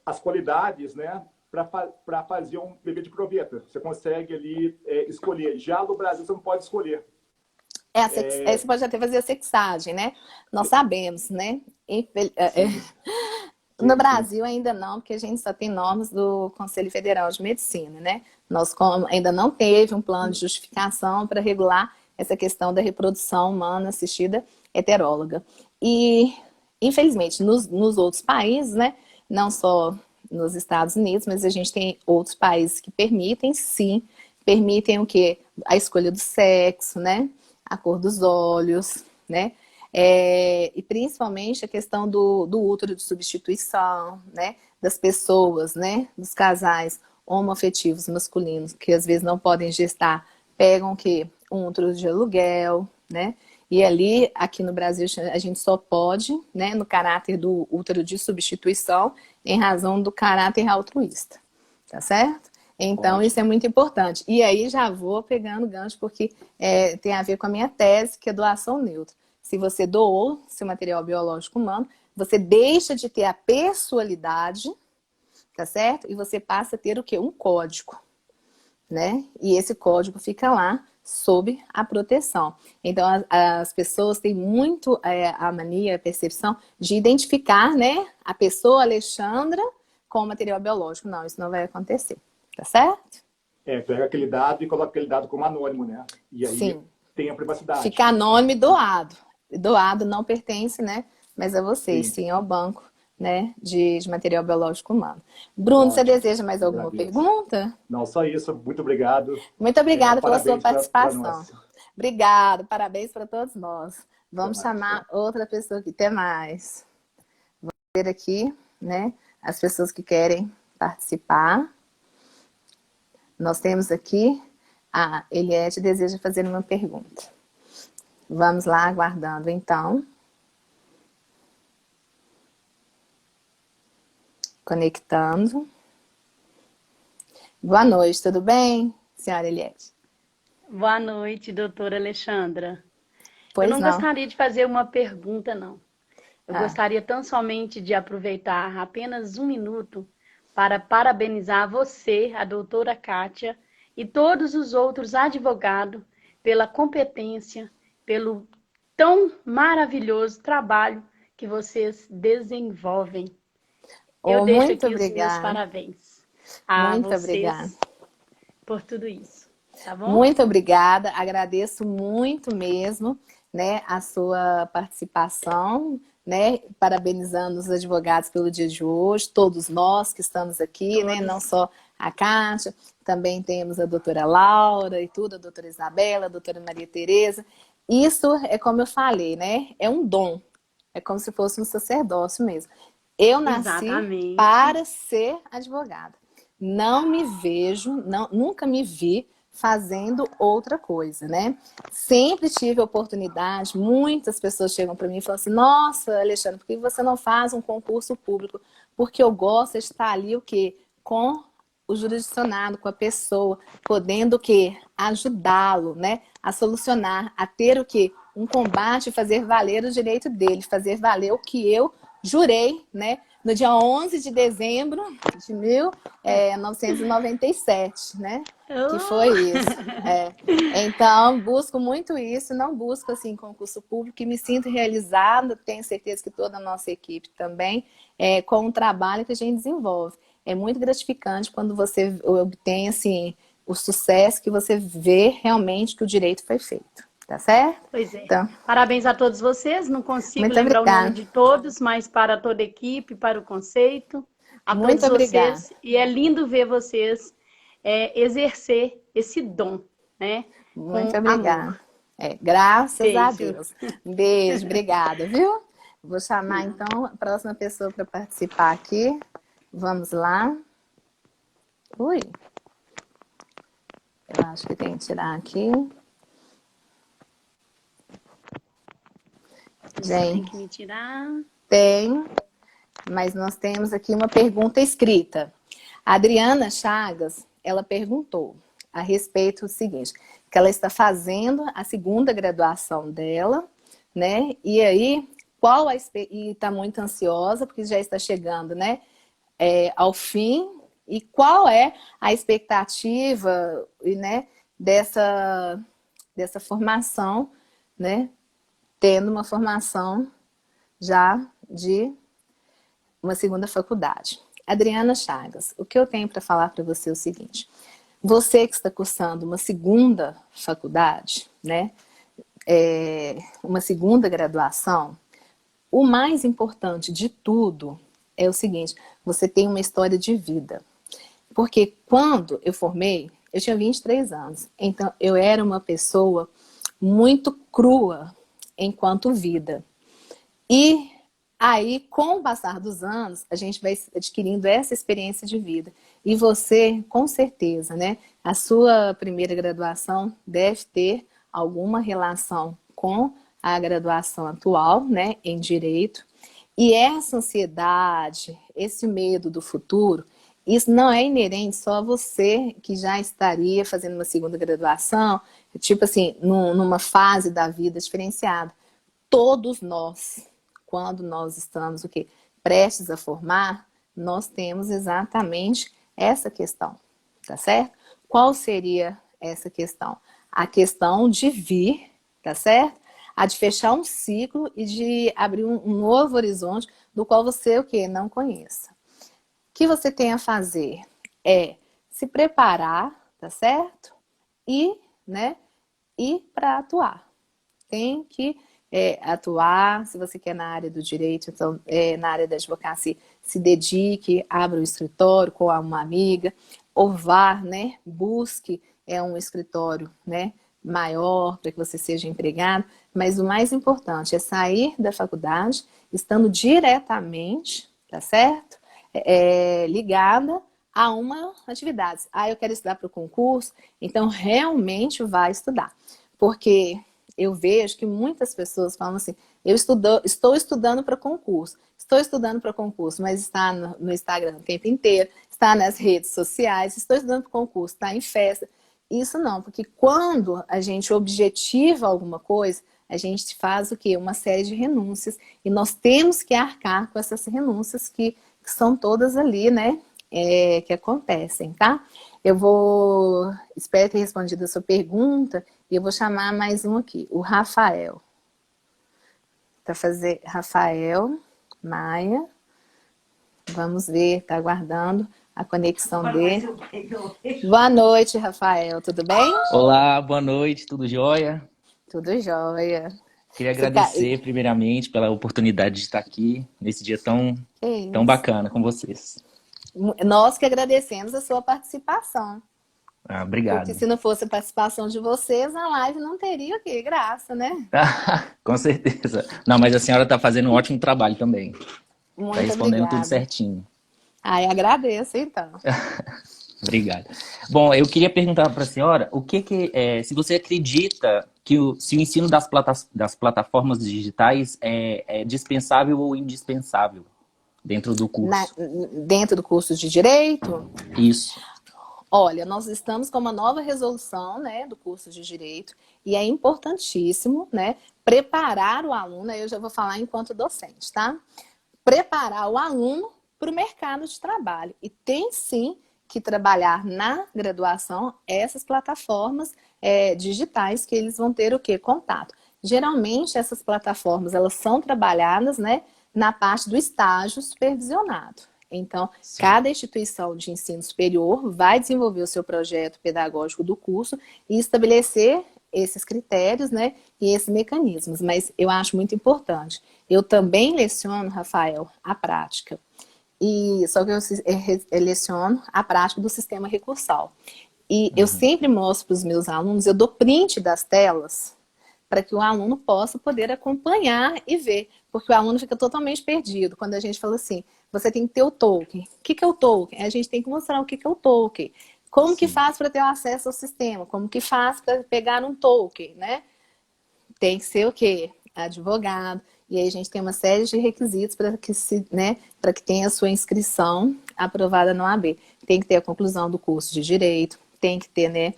S5: as qualidades, né, para fazer um bebê de proveta. Você consegue ali escolher. Já no Brasil você não pode escolher.
S1: Você pode até fazer a sexagem, né? Nós sabemos, né? No Brasil ainda não, porque a gente só tem normas do Conselho Federal de Medicina, né? Nós ainda não teve um plano de justificação para regular essa questão da reprodução humana assistida heteróloga. E, infelizmente, nos outros países, né? Não só nos Estados Unidos, mas a gente tem outros países que permitem, sim, permitem o quê? A escolha do sexo, né? A cor dos olhos, né? E principalmente a questão do útero de substituição, né? Das pessoas, né? Dos casais homoafetivos masculinos, que às vezes não podem gestar, pegam o quê? Um útero de aluguel, né? E ali, aqui no Brasil, a gente só pode, né? No caráter do útero de substituição, em razão do caráter altruísta, tá certo? Então, isso é muito importante. E aí já vou pegando gancho, porque tem a ver com a minha tese, que é doação neutra. Se você doou seu material biológico humano, você deixa de ter a pessoalidade, tá certo? E você passa a ter o quê? Um código, né? E esse código fica lá sob a proteção. Então, as pessoas têm muito a mania, a percepção de identificar, né, a pessoa Alexandra com o material biológico. Não, isso não vai acontecer, tá certo?
S5: Pega aquele dado e coloca aquele dado como anônimo, né? E aí
S1: Sim.
S5: Tem a privacidade.
S1: Fica anônimo e doado. Doado não pertence, né? Mas a vocês,
S5: Sim.
S1: sim, ao banco, né? De material biológico humano. Bruno,
S5: Ótimo.
S1: você deseja mais alguma
S5: Agradeço.
S1: pergunta?
S5: Não, só isso. Muito obrigado.
S1: Muito obrigada pela sua
S5: Parabéns pra
S1: participação.
S5: nós.
S1: Obrigado, parabéns para todos nós. Vamos
S5: Até mais,
S1: chamar outra pessoa aqui. Até mais. Vamos ver aqui, né? As pessoas que querem participar. Nós temos aqui a Eliette deseja fazer uma pergunta. Vamos lá, aguardando então. Conectando. Boa noite, tudo bem, senhora Eliette?
S6: Boa noite, doutora Alexandra.
S1: Pois
S6: Eu não gostaria de fazer uma pergunta, não. Eu gostaria tão somente de aproveitar apenas um minuto para parabenizar você, a doutora Kátia, e todos os outros advogados pela competência, pelo tão maravilhoso trabalho que vocês desenvolvem. Eu deixo
S1: muito
S6: aqui
S1: obrigada.
S6: os meus parabéns a
S1: Muito
S6: vocês
S1: obrigada.
S6: por tudo isso. Tá bom?
S1: Muito obrigada, agradeço muito mesmo, né, a sua participação, né, parabenizando os advogados pelo dia de hoje, todos nós que estamos aqui, né, não só a Kátia, também temos a doutora Laura e tudo, a doutora Isabela, a doutora Maria Tereza. Isso é como eu falei, né, é um dom, é como se fosse um sacerdócio mesmo. Eu nasci
S6: Exatamente.
S1: para ser advogada. Não me vejo, nunca me vi fazendo outra coisa, né? Sempre tive oportunidade, muitas pessoas chegam para mim e falam assim, nossa, Alexandre, por que você não faz um concurso público? Porque eu gosto de estar ali, o quê? Com o jurisdicionado, com a pessoa, podendo o quê? Ajudá-lo, né? A solucionar, a ter o quê? Um combate, fazer valer o direito dele, fazer valer o que eu jurei, né? No dia 11 de dezembro de 1997, né? Que foi isso. Então, busco muito isso, não busco, assim, concurso público e me sinto realizada, tenho certeza que toda a nossa equipe também, com o trabalho que a gente desenvolve. É muito gratificante quando você obtém, assim, o sucesso que você vê realmente que o direito foi feito. Tá certo?
S6: Pois é.
S1: Então,
S6: parabéns a todos vocês. Não consigo
S1: muito
S6: lembrar
S1: obrigada.
S6: o nome de todos, mas para toda a equipe, para o conceito, a
S1: Muito
S6: todos
S1: obrigada.
S6: vocês. E é lindo ver vocês exercer esse dom, né?
S1: Muito
S6: com
S1: obrigada.
S6: amor.
S1: Graças a
S6: Beijo.
S1: Deus. Um beijo, obrigada, viu? Vou chamar então a próxima pessoa para participar aqui. Vamos lá. Ui. Eu acho que tem que tirar aqui.
S6: Você tem
S1: Gente,
S6: que me tirar.
S1: tem, mas nós temos aqui uma pergunta escrita. A Adriana Chagas, ela perguntou a respeito do seguinte, que ela está fazendo a segunda graduação dela, né? E aí, e está muito ansiosa, porque já está chegando, né? Ao fim. E qual é a expectativa, né, dessa formação, né? Tendo uma formação já de uma segunda faculdade. Adriana Chagas, o que eu tenho para falar para você é o seguinte: você que está cursando uma segunda faculdade, né, uma segunda graduação, o mais importante de tudo é o seguinte: você tem uma história de vida. Porque quando eu formei, eu tinha 23 anos, então eu era uma pessoa muito crua enquanto vida. E aí, com o passar dos anos, a gente vai adquirindo essa experiência de vida. E você, com certeza, né? A sua primeira graduação deve ter alguma relação com a graduação atual, né? Em Direito. E essa ansiedade, esse medo do futuro, isso não é inerente só a você que já estaria fazendo uma segunda graduação, tipo assim, numa fase da vida diferenciada. Todos nós, quando nós estamos prestes a formar, nós temos exatamente essa questão, tá certo? Qual seria essa questão? A questão de vir, tá certo? A de fechar um ciclo e de abrir um novo horizonte do qual você não conheça. O que você tem a fazer é se preparar, tá certo? E, né, ir para atuar. Tem que atuar, se você quer na área do direito, então na área da advocacia, se dedique, abra um escritório com uma amiga, ou vá, né, busque um escritório, né, maior para que você seja empregado, mas o mais importante é sair da faculdade estando diretamente, tá certo? Ligada a uma atividade. Eu quero estudar para o concurso, então realmente vai estudar. Porque eu vejo que muitas pessoas falam assim: estou estudando para concurso, mas está no Instagram o tempo inteiro, está nas redes sociais, estou estudando para concurso, está em festa. Isso não, porque quando a gente objetiva alguma coisa, a gente faz uma série de renúncias, e nós temos que arcar com essas renúncias que são todas ali, né, que acontecem, tá? Espero ter respondido a sua pergunta, e eu vou chamar mais um aqui, o Rafael. Rafael Maia, vamos ver, tá aguardando a conexão dele. Boa noite, Rafael, tudo bem?
S7: Olá, boa noite, tudo jóia?
S1: Tudo jóia.
S7: Queria agradecer primeiramente pela oportunidade de estar aqui nesse dia tão bacana com vocês.
S1: Nós que agradecemos a sua participação.
S7: Obrigado.
S1: Porque se não fosse a participação de vocês, a live não teria graça, né?
S7: Com certeza. Não, mas a senhora está fazendo um ótimo trabalho também.
S1: Muito
S7: Está respondendo
S1: obrigada.
S7: tudo certinho.
S1: Agradeço, então.
S7: Obrigado. Bom, eu queria perguntar para a senhora se você acredita que se o ensino das plataformas digitais é dispensável ou indispensável dentro do curso.
S1: Dentro do curso de Direito?
S7: Isso.
S1: Olha, nós estamos com uma nova resolução, né, do curso de Direito, e é importantíssimo, né, preparar o aluno, aí eu já vou falar enquanto docente, tá? Preparar o aluno para o mercado de trabalho. E tem sim que trabalhar na graduação essas plataformas digitais que eles vão ter contato. Geralmente essas plataformas elas são trabalhadas, né, na parte do estágio supervisionado. Então, sim, cada instituição de ensino superior vai desenvolver o seu projeto pedagógico do curso e estabelecer esses critérios, né, e esses mecanismos. Mas eu acho muito importante. Eu também leciono, Rafael, a prática. Só que eu leciono a prática do sistema recursal. E eu sempre mostro para os meus alunos, eu dou print das telas para que o aluno possa poder acompanhar e ver. Porque o aluno fica totalmente perdido quando a gente fala assim, você tem que ter o token. O que é o token? A gente tem que mostrar o que é o token. Como Sim. que faz para ter acesso ao sistema? Como que faz para pegar um token, né? Tem que ser o quê? Advogado. E aí a gente tem uma série de requisitos para que tenha a sua inscrição aprovada no AB. Tem que ter a conclusão do curso de Direito, tem que ter, né,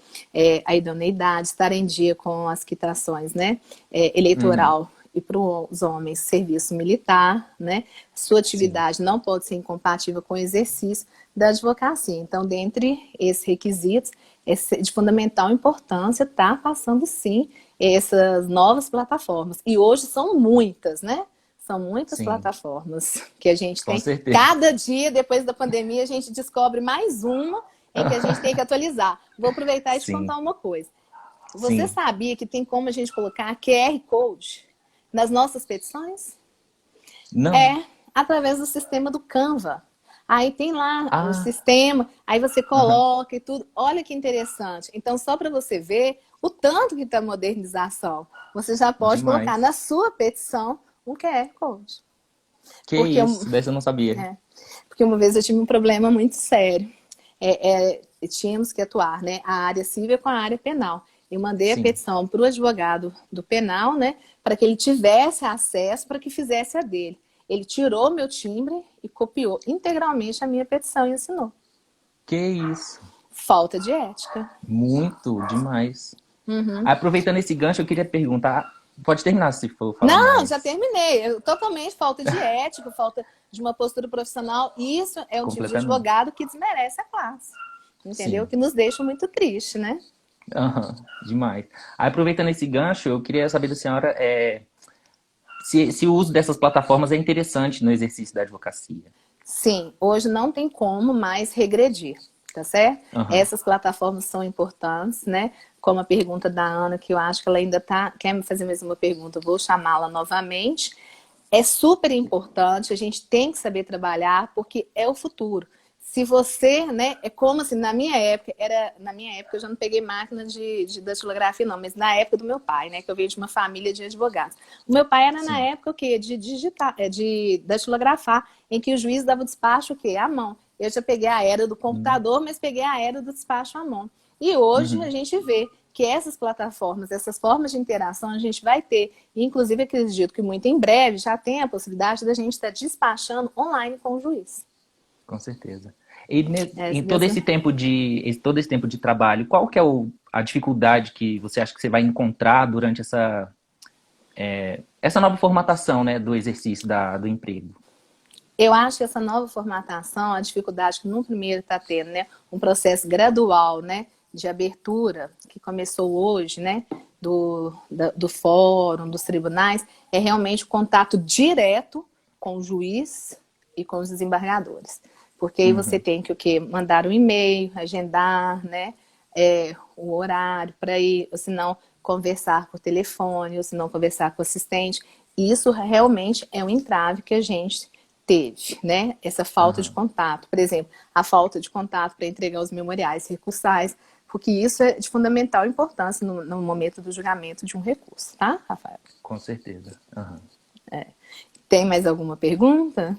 S1: a idoneidade, estar em dia com as quitações, né, eleitoral e para os homens serviço militar, né? Sua atividade não pode ser incompatível com o exercício da advocacia. Então, dentre esses requisitos, é de fundamental importância estar passando, sim, essas novas plataformas. E hoje são muitas, né? São muitas plataformas que a gente tem. Cada dia, depois da pandemia, a gente descobre mais uma em que a gente tem que atualizar. Vou aproveitar e te contar uma coisa. Você sabia que tem como a gente colocar QR Code nas nossas petições?
S7: Não.
S1: É, através do sistema do Canva. Aí tem lá o sistema, aí você coloca e tudo. Olha que interessante. Então, só para você ver o tanto que está a modernização, você já pode colocar na sua petição um QR Code.
S7: Porque isso? Dessa eu não sabia.
S1: Porque uma vez eu tive um problema muito sério. Tínhamos que atuar, né? A área civil com a área penal. Eu mandei a petição para o advogado do penal, né? Para que ele tivesse acesso, para que fizesse a dele. Ele tirou meu timbre e copiou integralmente a minha petição e assinou.
S7: Que isso?
S1: Falta de ética.
S7: Muito, demais. Aproveitando esse gancho, eu queria perguntar... Pode terminar, se for falar.
S1: Não,
S7: mais.
S1: já terminei. Totalmente falta de ética, falta de uma postura profissional. Isso é um tipo de advogado que desmerece a classe. Entendeu? Que nos deixa muito triste, né?
S7: Demais. Aproveitando esse gancho, eu queria saber da senhora se o uso dessas plataformas é interessante no exercício da advocacia. Sim,
S1: hoje não tem como mais regredir, tá certo? Essas plataformas são importantes, né? Como a pergunta da Ana, que eu acho que ela ainda quer me fazer mais uma pergunta, eu vou chamá-la novamente. É super importante, a gente tem que saber trabalhar, porque é o futuro. Se você, né, é como assim, na minha época eu já não peguei máquina de datilografia não, mas na época do meu pai, né, que eu venho de uma família de advogados. O meu pai era na época o quê? De datilografar, em que o juiz dava o despacho o quê? À mão. Eu já peguei a era do computador, mas peguei a era do despacho à mão. E hoje a gente vê que essas plataformas, essas formas de interação a gente vai ter, inclusive acredito que muito em breve já tem a possibilidade da gente estar despachando online com o juiz.
S7: Com certeza. E em todo esse tempo de trabalho, qual que é a dificuldade que você acha que você vai encontrar durante essa nova formatação, né, do exercício do emprego?
S1: Eu acho que essa nova formatação, a dificuldade que no primeiro está tendo, né, um processo gradual, né, de abertura, que começou hoje, né, do fórum, dos tribunais, é realmente o contato direto com o juiz e com os desembargadores. Porque aí você tem que o quê? Mandar um e-mail, agendar, né, o horário para ir, ou se não, conversar por telefone, ou se não, conversar com o assistente. E isso realmente é um entrave que a gente teve, né? Essa falta de contato. Por exemplo, a falta de contato para entregar os memoriais recursais, porque isso é de fundamental importância no momento do julgamento de um recurso, tá, Rafael?
S7: Com certeza.
S1: Tem mais alguma pergunta?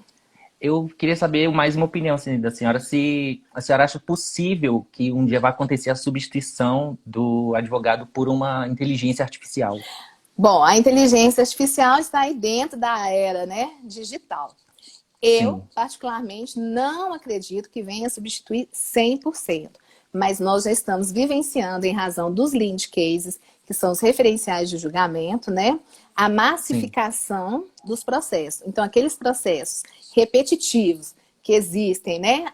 S7: Eu queria saber mais uma opinião assim, da senhora, se a senhora acha possível que um dia vai acontecer a substituição do advogado por uma inteligência artificial.
S1: Bom, a inteligência artificial está aí dentro da era, né, digital. Eu, particularmente, não acredito que venha substituir 100%, mas nós já estamos vivenciando, em razão dos lead cases, que são os referenciais de julgamento, né, a massificação dos processos. Então, aqueles processos repetitivos que existem, né,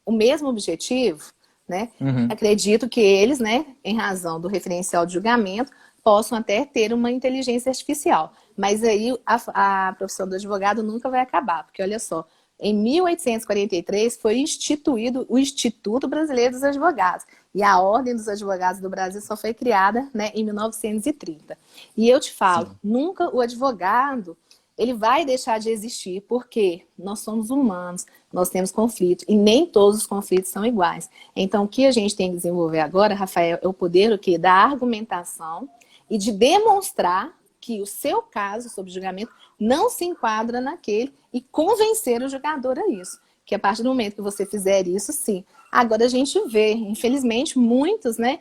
S1: o mesmo objetivo, né, acredito que eles, né, em razão do referencial de julgamento, possam até ter uma inteligência artificial. Mas aí a profissão do advogado nunca vai acabar, porque olha só, em 1843 foi instituído o Instituto Brasileiro dos Advogados. E a Ordem dos Advogados do Brasil só foi criada, né, em 1930. E eu te falo, nunca o advogado ele vai deixar de existir, porque nós somos humanos, nós temos conflitos, e nem todos os conflitos são iguais. Então, o que a gente tem que desenvolver agora, Rafael, é o poder o quê? Da argumentação e de demonstrar que o seu caso sobre julgamento não se enquadra naquele e convencer o julgador a isso. Que a partir do momento que você fizer isso, sim. Agora a gente vê, infelizmente, muitos, né,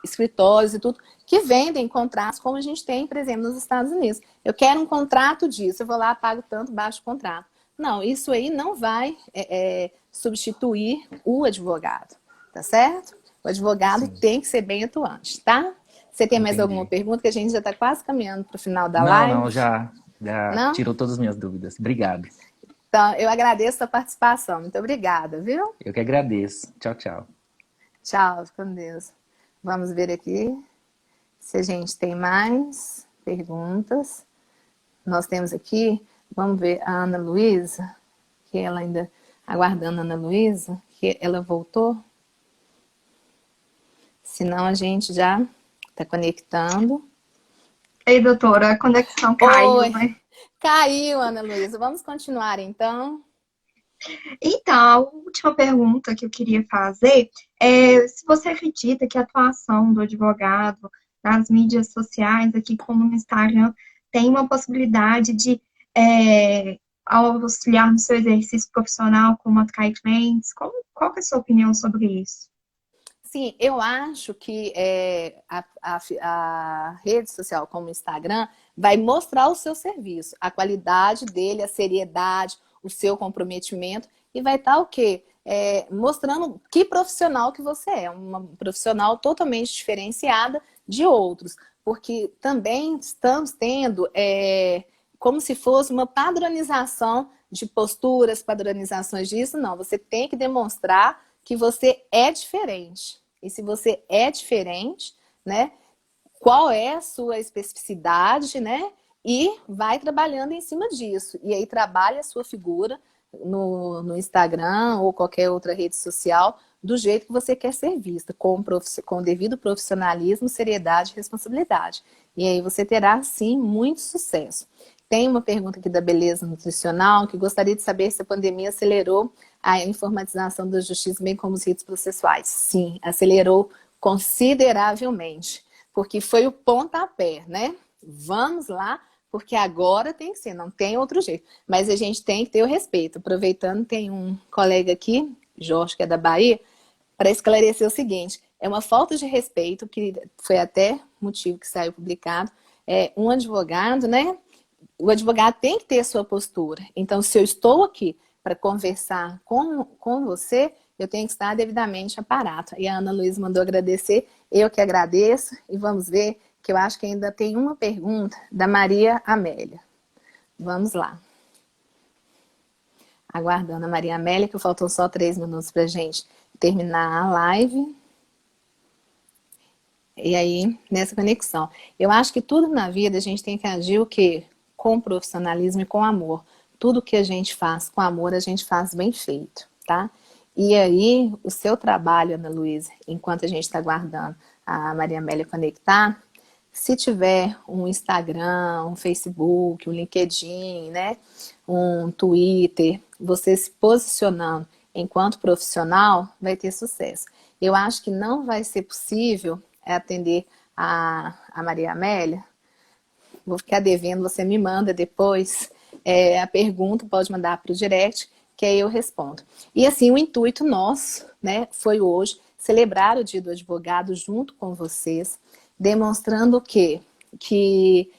S1: escritórios e tudo, que vendem contratos como a gente tem, por exemplo, nos Estados Unidos. Eu quero um contrato disso, eu vou lá, pago tanto, baixo o contrato. Não, isso aí não vai substituir o advogado, tá certo? O advogado tem que ser bem atuante, tá? Você tem mais alguma
S7: Entendi.
S1: pergunta? Que a gente já está quase caminhando para o final da
S7: Não,
S1: live.
S7: não, já
S1: Não?
S7: tirou todas as minhas dúvidas. Obrigado.
S1: Então, eu agradeço a participação. Muito obrigada, viu?
S7: Eu que agradeço. Tchau, tchau.
S1: Tchau, com Deus. Vamos ver aqui se a gente tem mais perguntas. Nós temos aqui, vamos ver a Ana Luísa, que ela ainda, aguardando a Ana Luísa, que ela voltou. Senão a gente já está conectando.
S4: Ei, doutora, a conexão caiu,
S1: Oi,
S4: né?
S1: caiu, Ana Luísa. Vamos continuar então.
S4: Então, a última pergunta que eu queria fazer é se você acredita que a atuação do advogado nas mídias sociais, aqui como no Instagram, tem uma possibilidade de auxiliar no seu exercício profissional como atrair clientes? Qual que é a sua opinião sobre isso?
S1: Sim, eu acho que a rede social como o Instagram vai mostrar o seu serviço, a qualidade dele, a seriedade, o seu comprometimento e vai estar o quê? Mostrando que profissional que você é, uma profissional totalmente diferenciada de outros, porque também estamos tendo como se fosse uma padronização de posturas, padronizações disso, não, você tem que demonstrar que você é diferente. E se você é diferente, né, qual é a sua especificidade, né? E vai trabalhando em cima disso. E aí trabalha a sua figura no Instagram ou qualquer outra rede social do jeito que você quer ser vista, com devido profissionalismo, seriedade e responsabilidade. E aí você terá, sim, muito sucesso. Tem uma pergunta aqui da Beleza Nutricional, que gostaria de saber se a pandemia acelerou a informatização da justiça, bem como os ritos processuais. Sim, acelerou consideravelmente, porque foi o pontapé, né? Vamos lá, porque agora tem que ser, não tem outro jeito. Mas a gente tem que ter o respeito. Aproveitando, tem um colega aqui, Jorge, que é da Bahia, para esclarecer o seguinte, é uma falta de respeito, que foi até motivo que saiu publicado, um advogado, né? O advogado tem que ter a sua postura. Então, se eu estou aqui para conversar com você, eu tenho que estar devidamente aparato. E a Ana Luísa mandou agradecer, eu que agradeço, e vamos ver, que eu acho que ainda tem uma pergunta da Maria Amélia. Vamos lá. Aguardando a Maria Amélia, que faltam só 3 minutos para a gente terminar a live. E aí, nessa conexão. Eu acho que tudo na vida a gente tem que agir o quê? Com profissionalismo e com amor. Tudo que a gente faz com amor, a gente faz bem feito, tá? E aí, o seu trabalho, Ana Luísa, enquanto a gente está aguardando a Maria Amélia conectar, se tiver um Instagram, um Facebook, um LinkedIn, né, um Twitter, você se posicionando enquanto profissional, vai ter sucesso. Eu acho que não vai ser possível atender a Maria Amélia. Vou ficar devendo, você me manda depois a pergunta, pode mandar para o direct, que aí eu respondo. E assim, o intuito nosso, né, foi hoje celebrar o Dia do Advogado junto com vocês, demonstrando o quê? Que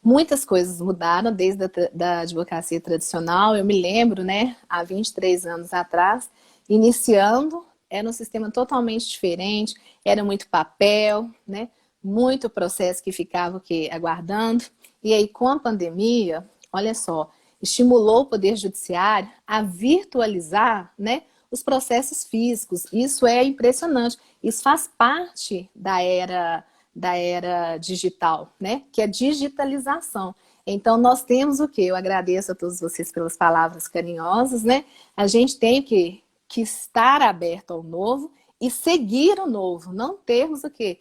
S1: muitas coisas mudaram desde a advocacia tradicional. Eu me lembro, né, há 23 anos atrás, iniciando, era um sistema totalmente diferente, era muito papel, né, muito processo que ficava aguardando. E aí, com a pandemia, olha só, estimulou o Poder Judiciário a virtualizar, né, os processos físicos. Isso é impressionante. Isso faz parte da era digital, né, que é a digitalização. Então, nós temos o quê? Eu agradeço a todos vocês pelas palavras carinhosas, né? A gente tem que estar aberto ao novo e seguir o novo, não termos o quê?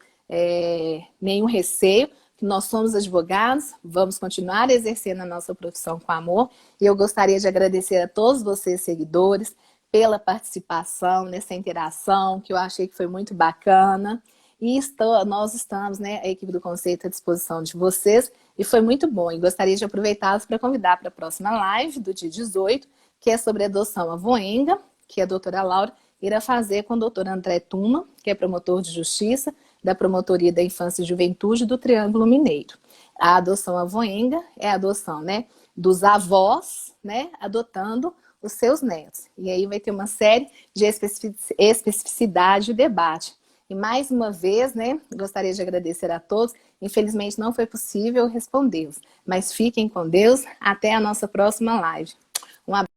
S1: Nenhum receio, que nós somos advogados, vamos continuar exercendo a nossa profissão com amor, e eu gostaria de agradecer a todos vocês, seguidores, pela participação nessa interação, que eu achei que foi muito bacana, e nós estamos, né, a equipe do Conceito à disposição de vocês, e foi muito bom, e gostaria de aproveitá-los para convidar para a próxima live do dia 18, que é sobre adoção avoenga, que a doutora Laura irá fazer com o doutor André Tuma, que é promotor de justiça da Promotoria da Infância e Juventude do Triângulo Mineiro. A adoção avoenga é a adoção, né, dos avós, né, adotando os seus netos. E aí vai ter uma série de especificidade e debate. E mais uma vez, né, gostaria de agradecer a todos. Infelizmente não foi possível respondê-los, mas fiquem com Deus. Até a nossa próxima live. Um abraço.